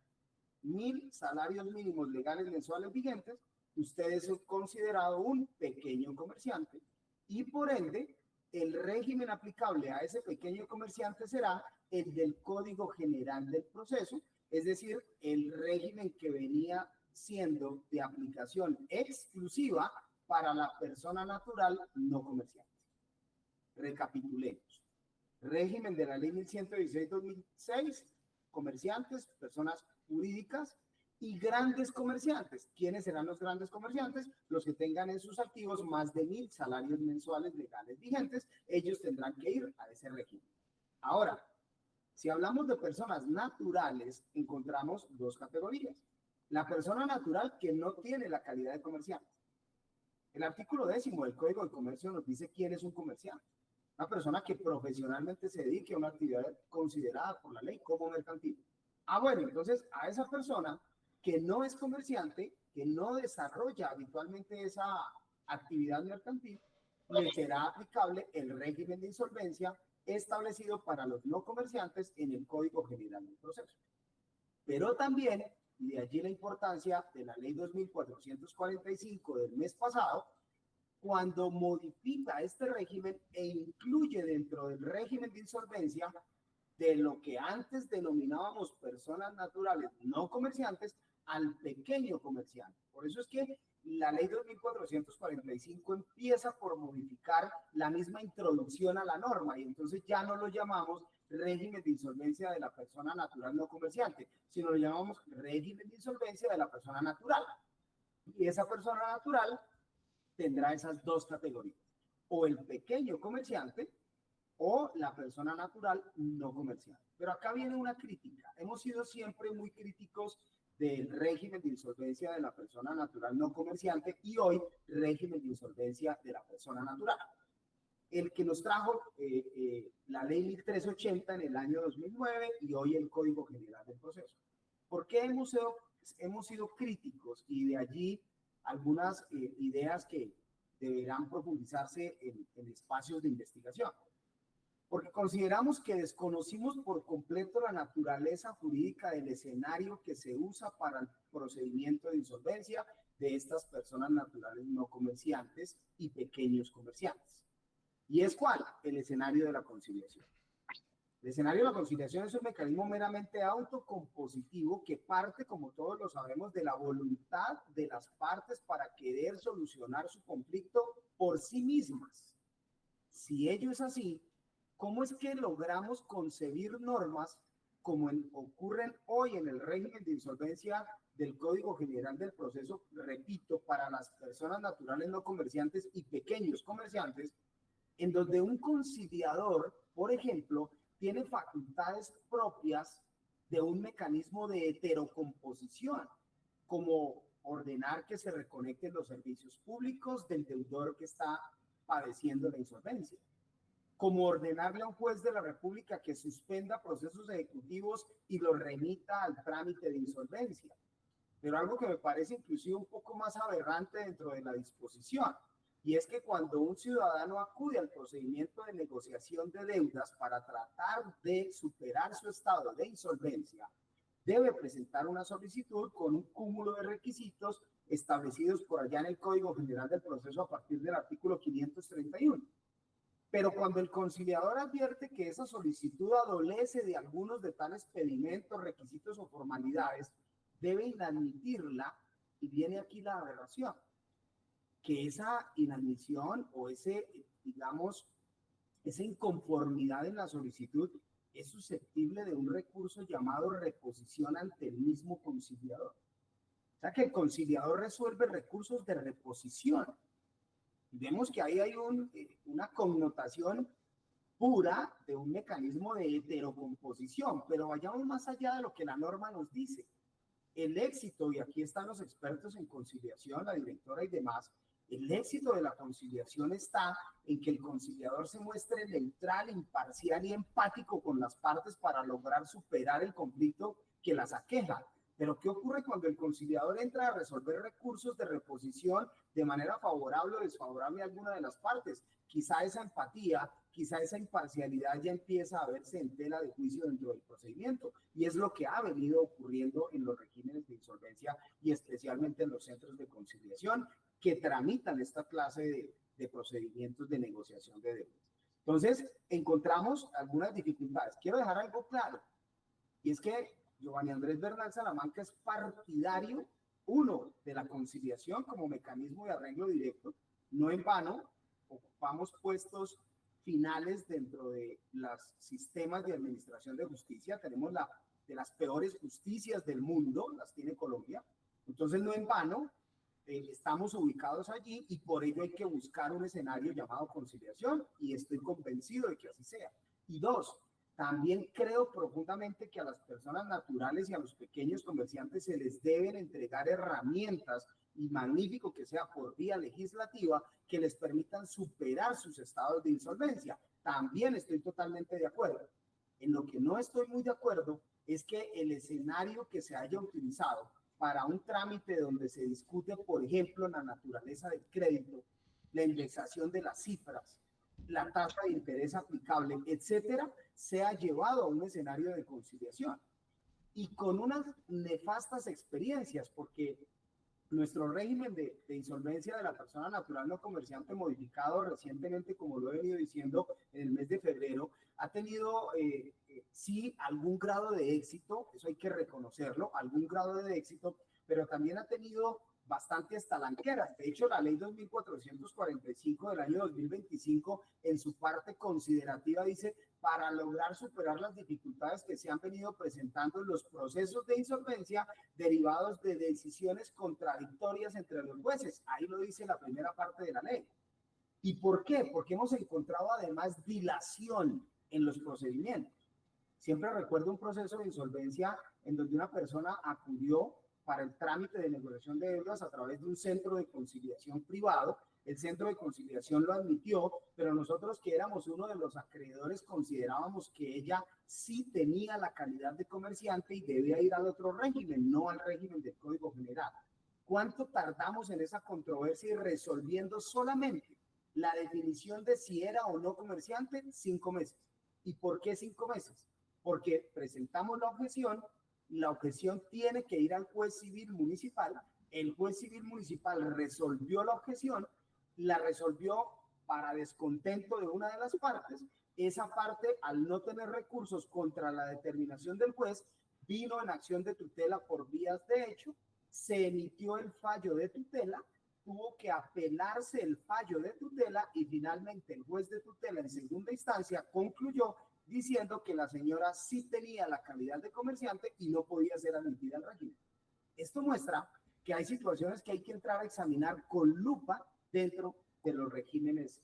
1.000 salarios mínimos legales mensuales vigentes, usted es considerado un pequeño comerciante, y por ende el régimen aplicable a ese pequeño comerciante será el del Código General del Proceso, es decir, el régimen que venía siendo de aplicación exclusiva para la persona natural no comerciante. Recapitulemos. Régimen de la ley 1116-2006, comerciantes, personas jurídicas y grandes comerciantes. ¿Quiénes serán los grandes comerciantes? Los que tengan en sus activos más de 1.000 salarios mensuales legales vigentes. Ellos tendrán que ir a ese régimen. Ahora, si hablamos de personas naturales, encontramos dos categorías. La persona natural que no tiene la calidad de comerciante. El artículo 10 del Código de Comercio nos dice quién es un comerciante: una persona que profesionalmente se dedique a una actividad considerada por la ley como mercantil. Bueno, entonces a esa persona que no es comerciante, que no desarrolla habitualmente esa actividad mercantil, le será aplicable el régimen de insolvencia establecido para los no comerciantes en el Código General del Proceso. Pero también, y de allí la importancia de la Ley 2445 del mes pasado, cuando modifica este régimen e incluye dentro del régimen de insolvencia de lo que antes denominábamos personas naturales no comerciantes al pequeño comerciante. Por eso es que la ley 2445 empieza por modificar la misma introducción a la norma y entonces ya no lo llamamos régimen de insolvencia de la persona natural no comerciante, sino lo llamamos régimen de insolvencia de la persona natural. Y esa persona natural tendrá esas dos categorías, o el pequeño comerciante o la persona natural no comerciante. Pero acá viene una crítica. Hemos sido siempre muy críticos del régimen de insolvencia de la persona natural no comerciante y hoy régimen de insolvencia de la persona natural. El que nos trajo la ley 1380 en el año 2009 y hoy el Código General del Proceso. ¿Por qué hemos sido críticos? Y de allí algunas ideas que deberán profundizarse en espacios de investigación. Porque consideramos que desconocimos por completo la naturaleza jurídica del escenario que se usa para el procedimiento de insolvencia de estas personas naturales no comerciantes y pequeños comerciantes. ¿Y es cuál? El escenario de la conciliación. El escenario de la conciliación es un mecanismo meramente autocompositivo que parte, como todos lo sabemos, de la voluntad de las partes para querer solucionar su conflicto por sí mismas. Si ello es así, ¿cómo es que logramos concebir normas como ocurren hoy en el régimen de insolvencia del Código General del Proceso, repito, para las personas naturales no comerciantes y pequeños comerciantes, en donde un conciliador, por ejemplo, tiene facultades propias de un mecanismo de heterocomposición, como ordenar que se reconecten los servicios públicos del deudor que está padeciendo la insolvencia, como ordenarle a un juez de la República que suspenda procesos ejecutivos y los remita al trámite de insolvencia. Pero algo que me parece inclusive un poco más aberrante dentro de la disposición, y es que cuando un ciudadano acude al procedimiento de negociación de deudas para tratar de superar su estado de insolvencia, debe presentar una solicitud con un cúmulo de requisitos establecidos por allá en el Código General del Proceso a partir del artículo 531. Pero cuando el conciliador advierte que esa solicitud adolece de algunos de tales pedimentos, requisitos o formalidades, debe inadmitirla, y viene aquí la aberración, que esa inadmisión o esa inconformidad en la solicitud es susceptible de un recurso llamado reposición ante el mismo conciliador. O sea que el conciliador resuelve recursos de reposición. Y vemos que ahí hay una connotación pura de un mecanismo de heterocomposición, pero vayamos más allá de lo que la norma nos dice. El éxito, y aquí están los expertos en conciliación, la directora y demás, el éxito de la conciliación está en que el conciliador se muestre neutral, imparcial y empático con las partes para lograr superar el conflicto que las aqueja. Pero ¿qué ocurre cuando el conciliador entra a resolver recursos de reposición de manera favorable o desfavorable a alguna de las partes? Quizá esa empatía, quizá esa imparcialidad ya empieza a verse en tela de juicio dentro del procedimiento. Y es lo que ha venido ocurriendo en los regímenes de insolvencia y especialmente en los centros de conciliación que tramitan esta clase de procedimientos de negociación de deudas. Entonces, encontramos algunas dificultades. Quiero dejar algo claro, y es que Giovanni Andrés Bernal Salamanca es partidario, uno, de la conciliación como mecanismo de arreglo directo. No en vano, ocupamos puestos finales dentro de los sistemas de administración de justicia. Tenemos de las peores justicias del mundo, las tiene Colombia. Entonces, no en vano, estamos ubicados allí y por ello hay que buscar un escenario llamado conciliación y estoy convencido de que así sea. Y dos, también creo profundamente que a las personas naturales y a los pequeños comerciantes se les deben entregar herramientas, y magnífico que sea por vía legislativa, que les permitan superar sus estados de insolvencia. También estoy totalmente de acuerdo. En lo que no estoy muy de acuerdo es que el escenario que se haya utilizado para un trámite donde se discute, por ejemplo, la naturaleza del crédito, la indexación de las cifras, la tasa de interés aplicable, etcétera, sea llevado a un escenario de conciliación. Y con unas nefastas experiencias, porque nuestro régimen de insolvencia de la persona natural no comerciante modificado recientemente, como lo he venido diciendo en el mes de febrero, ha tenido sí algún grado de éxito, eso hay que reconocerlo, algún grado de éxito, pero también ha tenido bastantes talanqueras. De hecho, la ley 2445 del año 2025, en su parte considerativa, dice: para lograr superar las dificultades que se han venido presentando en los procesos de insolvencia derivados de decisiones contradictorias entre los jueces. Ahí lo dice la primera parte de la ley. ¿Y por qué? Porque hemos encontrado además dilación en los procedimientos. Siempre recuerdo un proceso de insolvencia en donde una persona acudió para el trámite de negociación de deudas a través de un centro de conciliación privado. El centro de conciliación lo admitió, pero nosotros, que éramos uno de los acreedores, considerábamos que ella sí tenía la calidad de comerciante y debía ir al otro régimen, no al régimen del Código General. ¿Cuánto tardamos en esa controversia y resolviendo solamente la definición de si era o no comerciante? 5 meses. ¿Y por qué 5 meses? Porque presentamos la objeción tiene que ir al juez civil municipal, el juez civil municipal resolvió la objeción, la resolvió para descontento de una de las partes. Esa parte, al no tener recursos contra la determinación del juez, vino en acción de tutela por vías de hecho, se emitió el fallo de tutela, tuvo que apelarse el fallo de tutela y finalmente el juez de tutela en segunda instancia concluyó diciendo que la señora sí tenía la calidad de comerciante y no podía ser admitida al régimen. Esto muestra que hay situaciones que hay que entrar a examinar con lupa dentro de los regímenes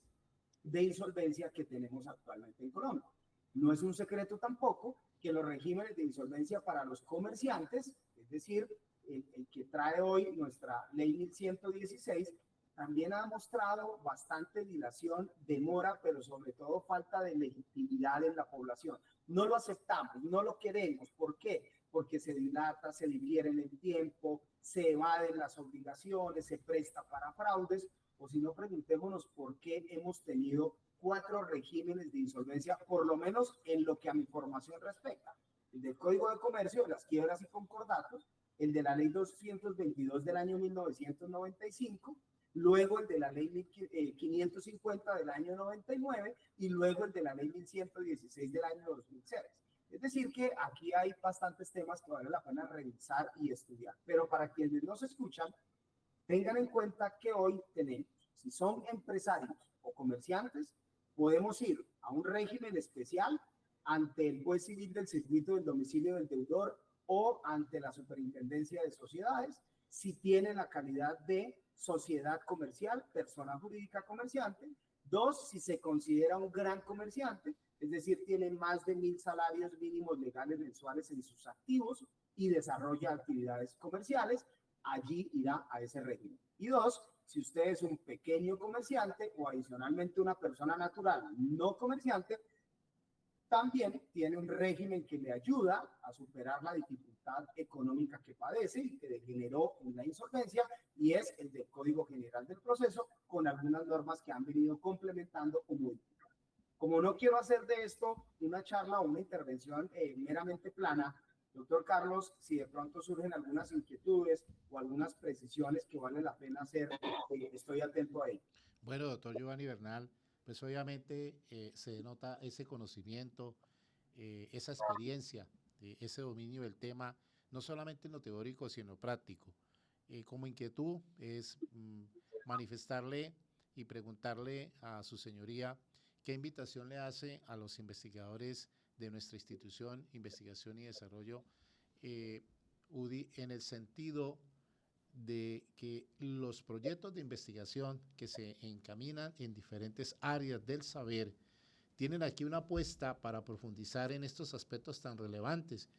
de insolvencia que tenemos actualmente en Colombia. No es un secreto tampoco que los regímenes de insolvencia para los comerciantes, es decir, el que trae hoy nuestra ley 1116, también ha mostrado bastante dilación, demora, pero sobre todo falta de legitimidad en la población. No lo aceptamos, no lo queremos. ¿Por qué? Porque se dilata, se difiere en el tiempo, se evaden las obligaciones, se presta para fraudes, o si no, preguntémonos por qué hemos tenido 4 regímenes de insolvencia, por lo menos en lo que a mi formación respecta. El del Código de Comercio, las quiebras y concordatos, el de la Ley 222 del año 1995, luego el de la ley 550 del año 99 y luego el de la ley 1116 del año 2006. Es decir, que aquí hay bastantes temas que vale la pena revisar y estudiar. Pero para quienes nos escuchan, tengan en cuenta que hoy tenemos, si son empresarios o comerciantes, podemos ir a un régimen especial ante el juez civil del circuito del domicilio del deudor o ante la superintendencia de sociedades, si tienen la calidad de sociedad comercial, persona jurídica comerciante. 2, si se considera un gran comerciante, es decir, tiene más de 1.000 salarios mínimos legales mensuales en sus activos y desarrolla actividades comerciales, allí irá a ese régimen. Y 2, si usted es un pequeño comerciante o adicionalmente una persona natural no comerciante, también tiene un régimen que le ayuda a superar la dificultad económica que padece y que le generó una insolvencia, y es el del Código General del Proceso, con algunas normas que han venido complementando o modificando. Como no quiero hacer de esto una charla o una intervención meramente plana, doctor Carlos, si de pronto surgen algunas inquietudes o algunas precisiones que vale la pena hacer, estoy atento a ello. Bueno, doctor Giovanni Bernal, pues obviamente se denota ese conocimiento, esa experiencia, ese dominio del tema, no solamente en lo teórico, sino en lo práctico. Como inquietud es manifestarle y preguntarle a su señoría qué invitación le hace a los investigadores de nuestra institución, Investigación y Desarrollo, UDI, en el sentido de que los proyectos de investigación que se encaminan en diferentes áreas del saber tienen aquí una apuesta para profundizar en estos aspectos tan relevantes,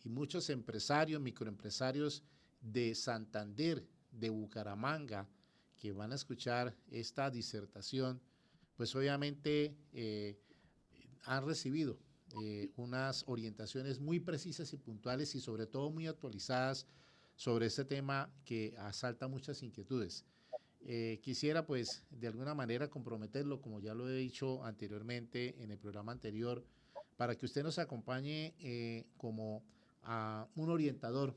y muchos empresarios, microempresarios de Santander, de Bucaramanga, que van a escuchar esta disertación, pues obviamente han recibido unas orientaciones muy precisas y puntuales y sobre todo muy actualizadas sobre este tema que asalta muchas inquietudes. Quisiera pues de alguna manera comprometerlo, como ya lo he dicho anteriormente en el programa anterior, para que usted nos acompañe como a un orientador,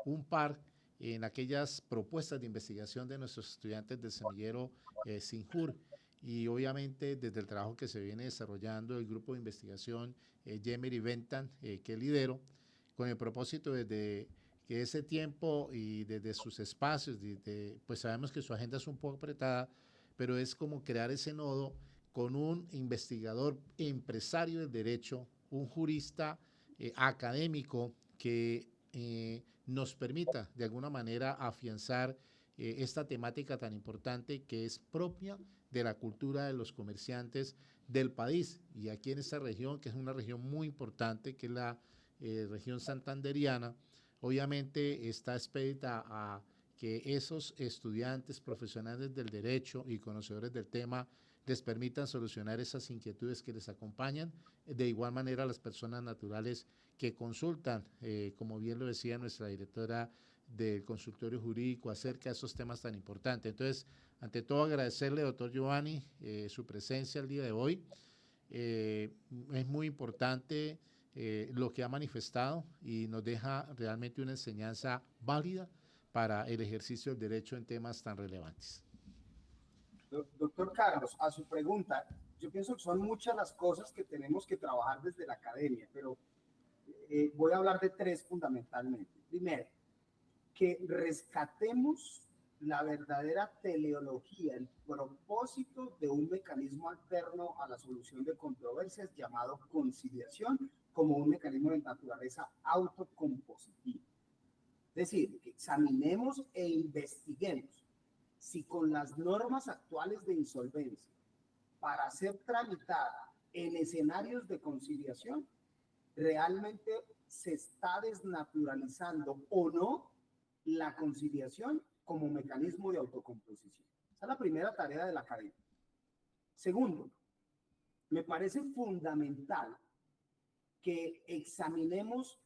un par en aquellas propuestas de investigación de nuestros estudiantes del semillero SINJUR, y obviamente desde el trabajo que se viene desarrollando el grupo de investigación Yemer y Bentan, que lidero, con el propósito desde que ese tiempo y desde sus espacios, pues sabemos que su agenda es un poco apretada, pero es como crear ese nodo con un investigador empresario del derecho, un jurista académico que nos permita de alguna manera afianzar esta temática tan importante que es propia de la cultura de los comerciantes del país. Y aquí en esta región, que es una región muy importante, que es la región santanderiana, obviamente está expedita a que esos estudiantes profesionales del derecho y conocedores del tema les permitan solucionar esas inquietudes que les acompañan. De igual manera, las personas naturales que consultan, como bien lo decía nuestra directora del consultorio jurídico, acerca de esos temas tan importantes. Entonces, ante todo, agradecerle, doctor Giovanni, su presencia el día de hoy. Es muy importante lo que ha manifestado y nos deja realmente una enseñanza válida para el ejercicio del derecho en temas tan relevantes. Doctor Carlos, a su pregunta, yo pienso que son muchas las cosas que tenemos que trabajar desde la academia, pero voy a hablar de tres fundamentalmente. Primero, que rescatemos la verdadera teleología, el propósito de un mecanismo alterno a la solución de controversias llamado conciliación, como un mecanismo de naturaleza autocompositiva. Es decir, que examinemos e investiguemos si con las normas actuales de insolvencia para ser tramitada en escenarios de conciliación, realmente se está desnaturalizando o no la conciliación como mecanismo de autocomposición. Esa es la primera tarea de la academia. Segundo, me parece fundamental que examinemos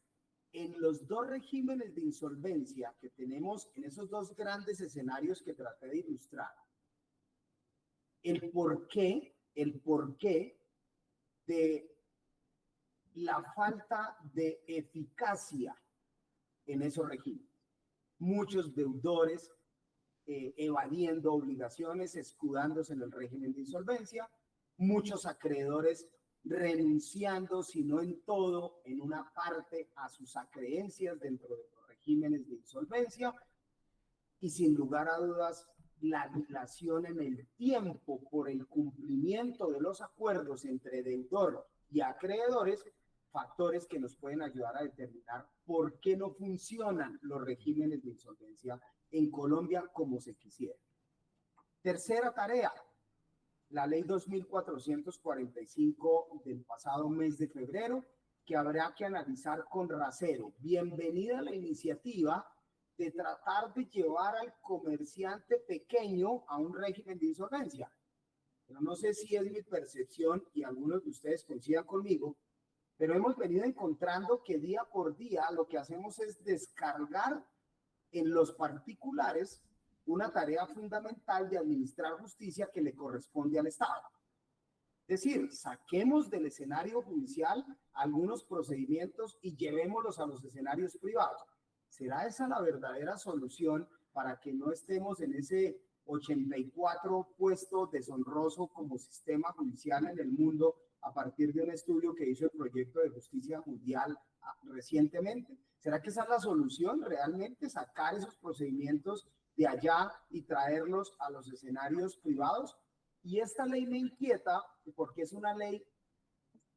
en los dos regímenes de insolvencia que tenemos, en esos dos grandes escenarios que traté de ilustrar, el porqué de la falta de eficacia en esos regímenes. Muchos deudores evadiendo obligaciones, escudándose en el régimen de insolvencia, muchos acreedores renunciando, si no en todo, en una parte a sus acreencias dentro de los regímenes de insolvencia, y sin lugar a dudas, la dilación en el tiempo por el cumplimiento de los acuerdos entre deudor y acreedores, factores que nos pueden ayudar a determinar por qué no funcionan los regímenes de insolvencia en Colombia como se quisiera. Tercera tarea, la ley 2445 del pasado mes de febrero, que habrá que analizar con rasero. Bienvenida la iniciativa de tratar de llevar al comerciante pequeño a un régimen de insolvencia. Pero no sé si es mi percepción y algunos de ustedes coincidan conmigo, pero hemos venido encontrando que día por día lo que hacemos es descargar en los particulares una tarea fundamental de administrar justicia que le corresponde al Estado. Es decir, saquemos del escenario judicial algunos procedimientos y llevémoslos a los escenarios privados. ¿Será esa la verdadera solución para que no estemos en ese 84 puesto deshonroso como sistema judicial en el mundo a partir de un estudio que hizo el Proyecto de Justicia Mundial recientemente? ¿Será que esa es la solución realmente, sacar esos procedimientos de allá y traerlos a los escenarios privados? Y esta ley me inquieta porque es una ley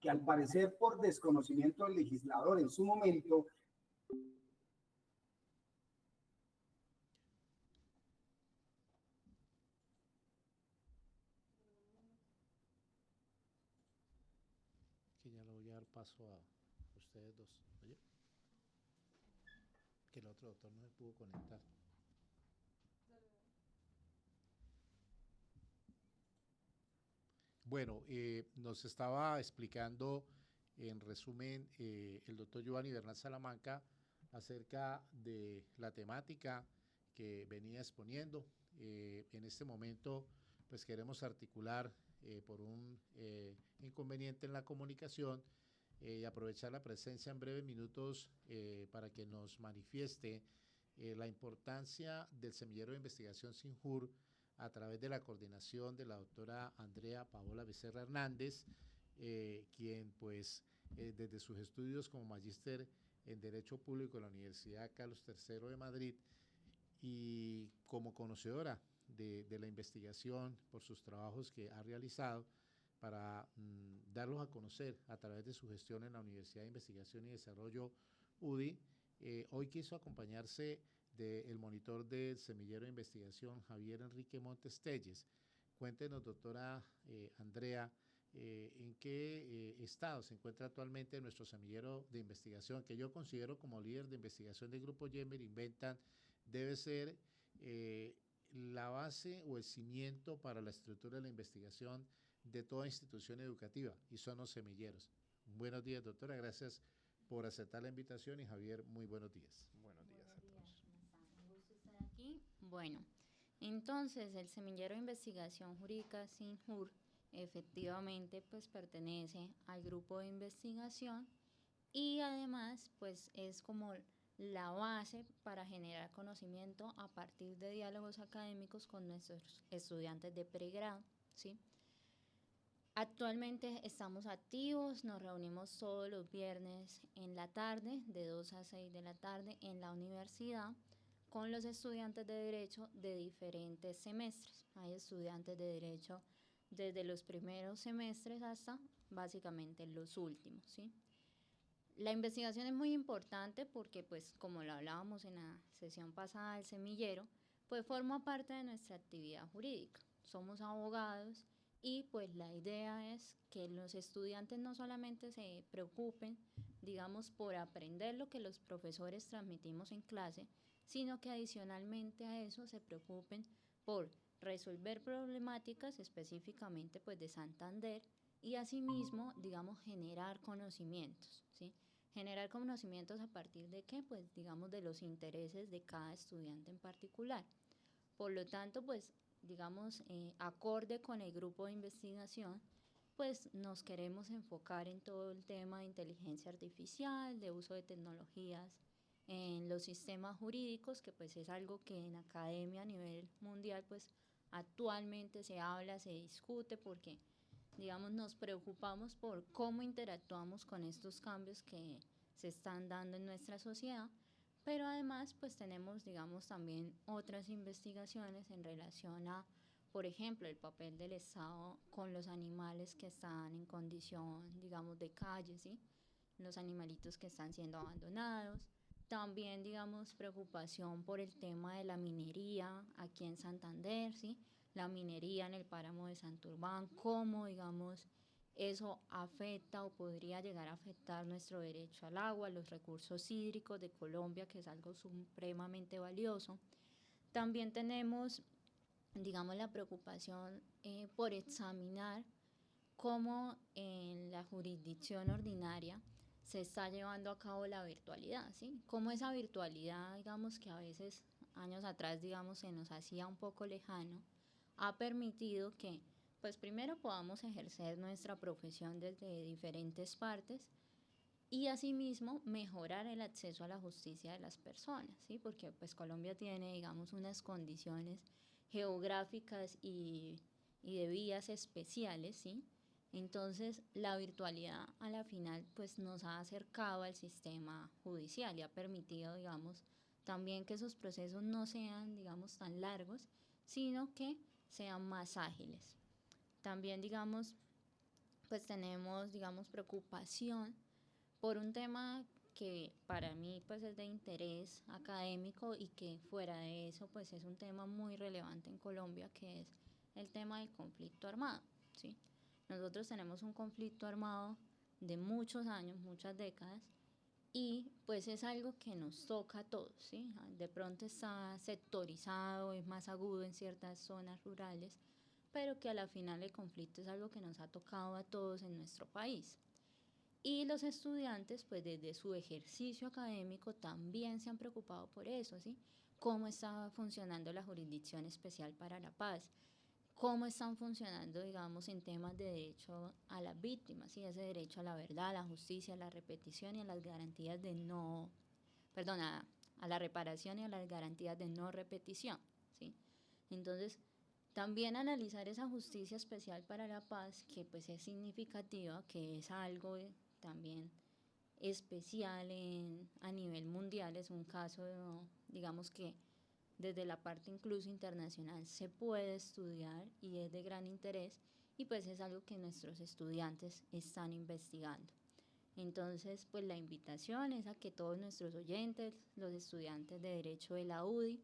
que al parecer por desconocimiento del legislador en su momento Que ya le voy a dar paso a ustedes dos. Oye, que el otro doctor no se pudo conectar. Bueno, nos estaba explicando en resumen el doctor Giovanni Bernal Salamanca acerca de la temática que venía exponiendo en este momento pues queremos articular por un inconveniente en la comunicación y aprovechar la presencia en breves minutos para que nos manifieste la importancia del semillero de investigación SINJUR a través de la coordinación de la doctora Andrea Paola Becerra Hernández, quien pues desde sus estudios como magíster en Derecho Público en la Universidad Carlos III de Madrid y como conocedora de la investigación por sus trabajos que ha realizado para darlos a conocer a través de su gestión en la Universidad de Investigación y Desarrollo UDI, hoy quiso acompañarse del monitor del semillero de investigación Javier Enrique Montes Telles. Cuéntenos, doctora Andrea, en qué estado se encuentra actualmente nuestro semillero de investigación, que yo considero como líder de investigación del Grupo Yemer Inventan, debe ser la base o el cimiento para la estructura de la investigación de toda institución educativa, y son los semilleros. Buenos días, doctora, gracias por aceptar la invitación, y Javier, muy buenos días. Buenos días a todos. Un gusto estar aquí. Bueno, entonces el semillero de investigación jurídica SINJUR efectivamente pues pertenece al grupo de investigación y además pues es como la base para generar conocimiento a partir de diálogos académicos con nuestros estudiantes de pregrado, ¿sí? Actualmente estamos activos, nos reunimos todos los viernes en la tarde, de 2 a 6 de la tarde, en la universidad, con los estudiantes de Derecho de diferentes semestres. Hay estudiantes de Derecho desde los primeros semestres hasta básicamente los últimos, ¿sí? La investigación es muy importante porque, pues, como lo hablábamos en la sesión pasada del semillero, pues forma parte de nuestra actividad jurídica. Somos abogados y pues la idea es que los estudiantes no solamente se preocupen, digamos, por aprender lo que los profesores transmitimos en clase, sino que adicionalmente a eso se preocupen por resolver problemáticas específicamente pues de Santander y asimismo, digamos, generar conocimientos, ¿sí? Generar conocimientos a partir de qué, pues digamos, de los intereses de cada estudiante en particular. Por lo tanto, pues digamos, acorde con el grupo de investigación, pues nos queremos enfocar en todo el tema de inteligencia artificial, de uso de tecnologías en los sistemas jurídicos, que pues es algo que en academia a nivel mundial pues actualmente se habla, se discute, porque digamos nos preocupamos por cómo interactuamos con estos cambios que se están dando en nuestra sociedad, pero además pues tenemos digamos también otras investigaciones en relación a, por ejemplo, el papel del Estado con los animales que están en condición digamos de calle, ¿sí? Los animalitos que están siendo abandonados. También, digamos, preocupación por el tema de la minería aquí en Santander, ¿sí? La minería en el páramo de Santurbán, cómo, digamos, eso afecta o podría llegar a afectar nuestro derecho al agua, los recursos hídricos de Colombia, que es algo supremamente valioso. También tenemos, digamos, la preocupación por examinar cómo en la jurisdicción ordinaria se está llevando a cabo la virtualidad, ¿sí? Cómo esa virtualidad, digamos, que a veces, años atrás, digamos, se nos hacía un poco lejano, ha permitido que, pues primero podamos ejercer nuestra profesión desde diferentes partes y asimismo mejorar el acceso a la justicia de las personas, ¿sí? Porque pues Colombia tiene, digamos, unas condiciones geográficas y de vías especiales, ¿sí? Entonces, la virtualidad a la final pues nos ha acercado al sistema judicial y ha permitido, digamos, también que esos procesos no sean, digamos, tan largos, sino que sean más ágiles. También, digamos, pues tenemos, digamos, preocupación por un tema que para mí pues es de interés académico y que fuera de eso pues es un tema muy relevante en Colombia, que es el tema del conflicto armado, ¿sí? Nosotros tenemos un conflicto armado de muchos años, muchas décadas, y pues es algo que nos toca a todos, ¿sí? De pronto está sectorizado, es más agudo en ciertas zonas rurales, pero que a la final el conflicto es algo que nos ha tocado a todos en nuestro país. Y los estudiantes, pues desde su ejercicio académico también se han preocupado por eso, ¿sí? cómo está funcionando la Jurisdicción Especial para la Paz, cómo están funcionando, digamos, en temas de derecho a las víctimas, y ese derecho a la verdad, a la justicia, a la repetición y a las garantías de no, perdón, a la reparación y a las garantías de no repetición, ¿sí? Entonces, también analizar esa justicia especial para la paz, que pues es significativa, que es algo también especial a nivel mundial, es un caso, digamos que desde la parte incluso internacional se puede estudiar y es de gran interés, y pues es algo que nuestros estudiantes están investigando. Entonces, pues la invitación es a que todos nuestros oyentes, los estudiantes de Derecho de la UDI,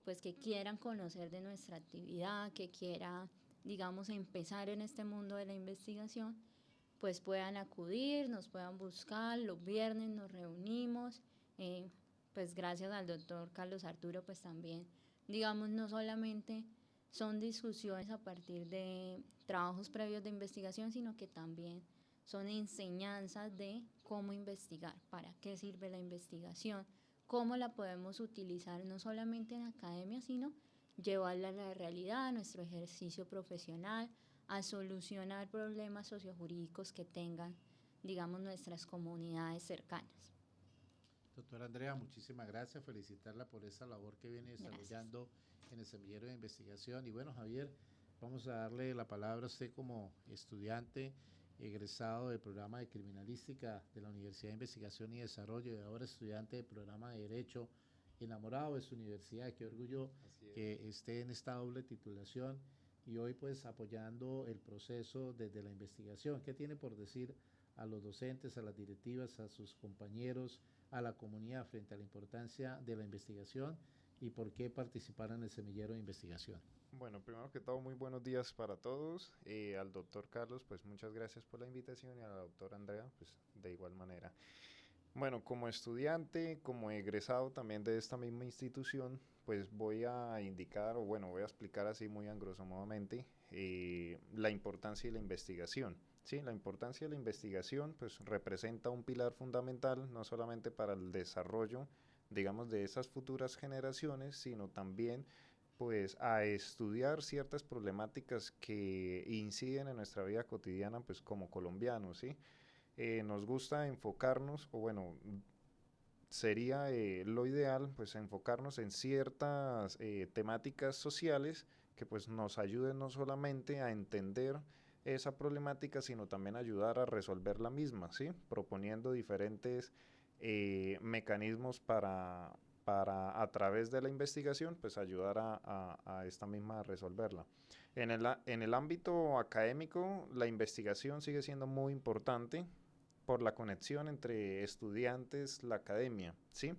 pues que quieran conocer de nuestra actividad, que quieran, digamos, empezar en este mundo de la investigación, pues puedan acudir, nos puedan buscar, los viernes nos reunimos, pues gracias al doctor Carlos Arturo, pues también, digamos, no solamente son discusiones a partir de trabajos previos de investigación, sino que también son enseñanzas de cómo investigar, para qué sirve la investigación, cómo la podemos utilizar no solamente en academia, sino llevarla a la realidad, a nuestro ejercicio profesional, a solucionar problemas sociojurídicos que tengan, digamos, nuestras comunidades cercanas. Doctora Andrea, muchísimas gracias, felicitarla por esa labor que viene desarrollando en el semillero de investigación. Y bueno, Javier, vamos a darle la palabra a usted como estudiante egresado del programa de criminalística de la Universidad de Investigación y Desarrollo, y ahora estudiante del programa de Derecho, enamorado de su universidad. Qué orgullo que esté en esta doble titulación y hoy pues apoyando el proceso desde la investigación. ¿Qué tiene por decir a los docentes, a las directivas, a sus compañeros, a la comunidad frente a la importancia de la investigación y por qué participar en el semillero de investigación? Bueno, primero que todo, muy buenos días para todos. Al doctor Carlos, pues muchas gracias por la invitación, y a la doctora Andrea, pues de igual manera. Bueno, como estudiante, como egresado también de esta misma institución, pues voy a indicar, o bueno, voy a explicar así muy a grosso modamente, la importancia de la investigación. Sí, la importancia de la investigación pues representa un pilar fundamental no solamente para el desarrollo, digamos, de esas futuras generaciones, sino también pues a estudiar ciertas problemáticas que inciden en nuestra vida cotidiana pues como colombianos, ¿sí? Nos gusta enfocarnos, o bueno, sería lo ideal pues enfocarnos en ciertas temáticas sociales que pues nos ayuden no solamente a entender esa problemática, sino también ayudar a resolver la misma, ¿sí? Proponiendo diferentes mecanismos para a través de la investigación pues ayudar a esta misma a resolverla. En el ámbito académico, la investigación sigue siendo muy importante por la conexión entre estudiantes, la academia, ¿sí?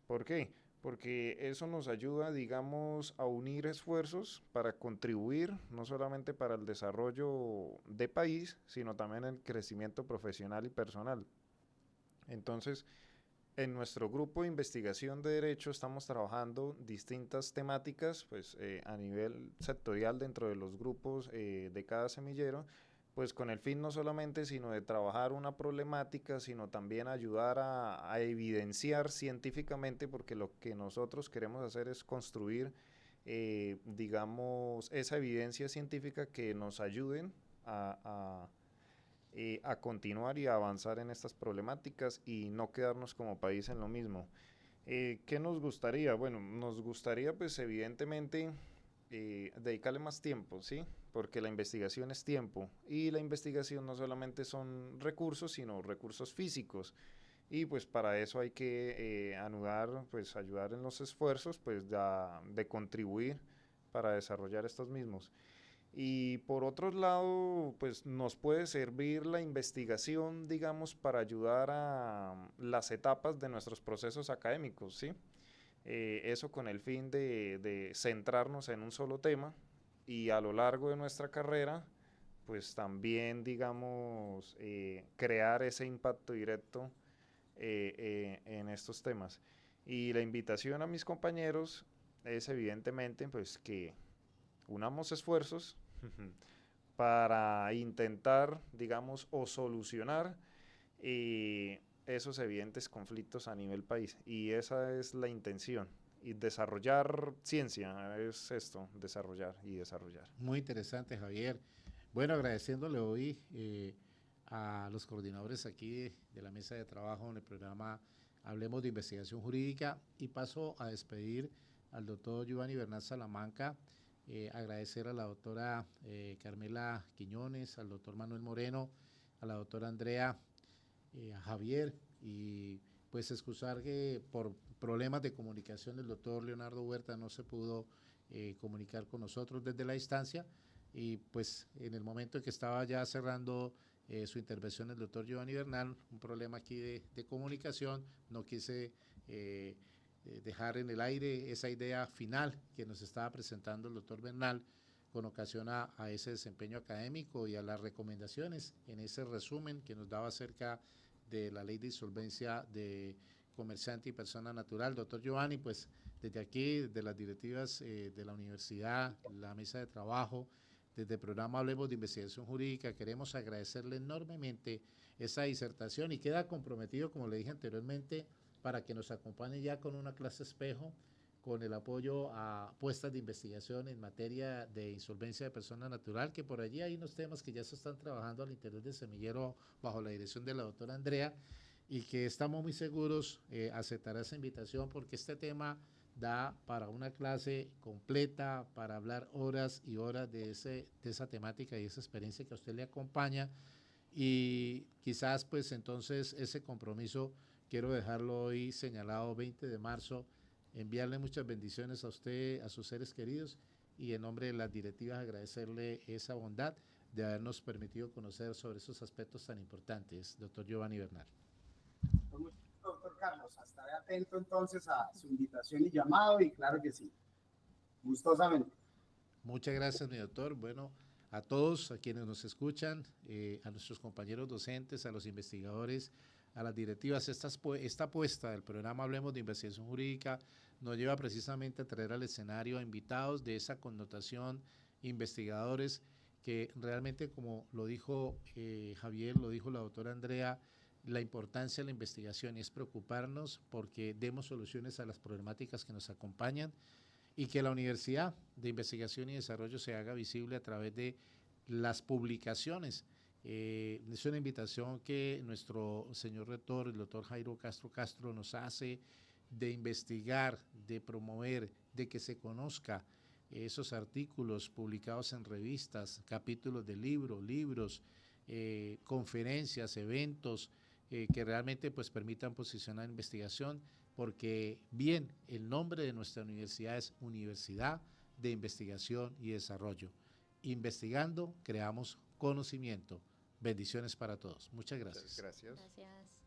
¿Por qué? Porque eso nos ayuda, digamos, a unir esfuerzos para contribuir no solamente para el desarrollo de país, sino también el crecimiento profesional y personal. Entonces, en nuestro grupo de investigación de Derecho estamos trabajando distintas temáticas pues, a nivel sectorial dentro de los grupos de cada semillero, pues con el fin no solamente sino de trabajar una problemática, sino también ayudar a evidenciar científicamente, porque lo que nosotros queremos hacer es construir, digamos, esa evidencia científica que nos ayuden a continuar y a avanzar en estas problemáticas y no quedarnos como país en lo mismo. ¿Qué nos gustaría? Bueno, nos gustaría pues evidentemente dedicarle más tiempo, ¿sí? Porque la investigación es tiempo, y la investigación no solamente son recursos, sino recursos físicos, y pues para eso hay que anudar, pues ayudar en los esfuerzos pues de contribuir para desarrollar estos mismos. Y por otro lado, pues nos puede servir la investigación, digamos, para ayudar a las etapas de nuestros procesos académicos, ¿sí? Eso con el fin de centrarnos en un solo tema, y a lo largo de nuestra carrera, pues también, digamos, crear ese impacto directo en estos temas. Y la invitación a mis compañeros es evidentemente, pues, que unamos esfuerzos para intentar, digamos, o solucionar esos evidentes conflictos a nivel país, y esa es la intención. y desarrollar ciencia, es esto, desarrollar y desarrollar. Muy interesante, Javier. Bueno, agradeciéndole hoy a los coordinadores aquí de la mesa de trabajo en el programa Hablemos de Investigación Jurídica, y paso a despedir al doctor Giovanni Bernal Salamanca, agradecer a la doctora Carmela Quiñones, al doctor Manuel Moreno, a la doctora Andrea, a Javier, y pues excusar que por problemas de comunicación el doctor Leonardo Huerta no se pudo comunicar con nosotros desde la distancia, y pues en el momento en que estaba ya cerrando su intervención el doctor Giovanni Bernal, un problema aquí de comunicación, no quise dejar en el aire esa idea final que nos estaba presentando el doctor Bernal con ocasión a ese desempeño académico y a las recomendaciones en ese resumen que nos daba acerca de la ley de insolvencia de comerciante y persona natural. Doctor Giovanni, pues desde aquí, de las directivas de la universidad, la mesa de trabajo, desde el programa Hablemos de Investigación Jurídica, queremos agradecerle enormemente esa disertación, y queda comprometido, como le dije anteriormente, para que nos acompañe ya con una clase espejo, con el apoyo a puestas de investigación en materia de insolvencia de persona natural, que por allí hay unos temas que ya se están trabajando al interior del semillero bajo la dirección de la doctora Andrea, y que estamos muy seguros aceptará esa invitación, porque este tema da para una clase completa, para hablar horas y horas de esa temática y esa experiencia que a usted le acompaña, y quizás pues entonces ese compromiso quiero dejarlo hoy señalado 20 de marzo, enviarle muchas bendiciones a usted, a sus seres queridos, y en nombre de las directivas agradecerle esa bondad de habernos permitido conocer sobre esos aspectos tan importantes, doctor Giovanni Bernal. Doctor Carlos, estaré atento entonces a su invitación y llamado, y claro que sí, gustosamente. Muchas gracias, mi doctor. Bueno, a todos, a quienes nos escuchan, a nuestros compañeros docentes, a los investigadores, a las directivas, esta apuesta del programa Hablemos de Investigación Jurídica nos lleva precisamente a traer al escenario a invitados de esa connotación, investigadores que realmente, como lo dijo Javier, lo dijo la doctora Andrea, la importancia de la investigación es preocuparnos porque demos soluciones a las problemáticas que nos acompañan, y que la Universidad de Investigación y Desarrollo se haga visible a través de las publicaciones. Es una invitación que nuestro señor rector, el doctor Jairo Castro, nos hace, de investigar, de promover, de que se conozca esos artículos publicados en revistas, capítulos de libros, conferencias, eventos, que realmente pues permitan posicionar investigación, porque bien, el nombre de nuestra universidad es Universidad de Investigación y Desarrollo. Investigando, creamos conocimiento. Bendiciones para todos. Muchas gracias. Muchas gracias. Gracias.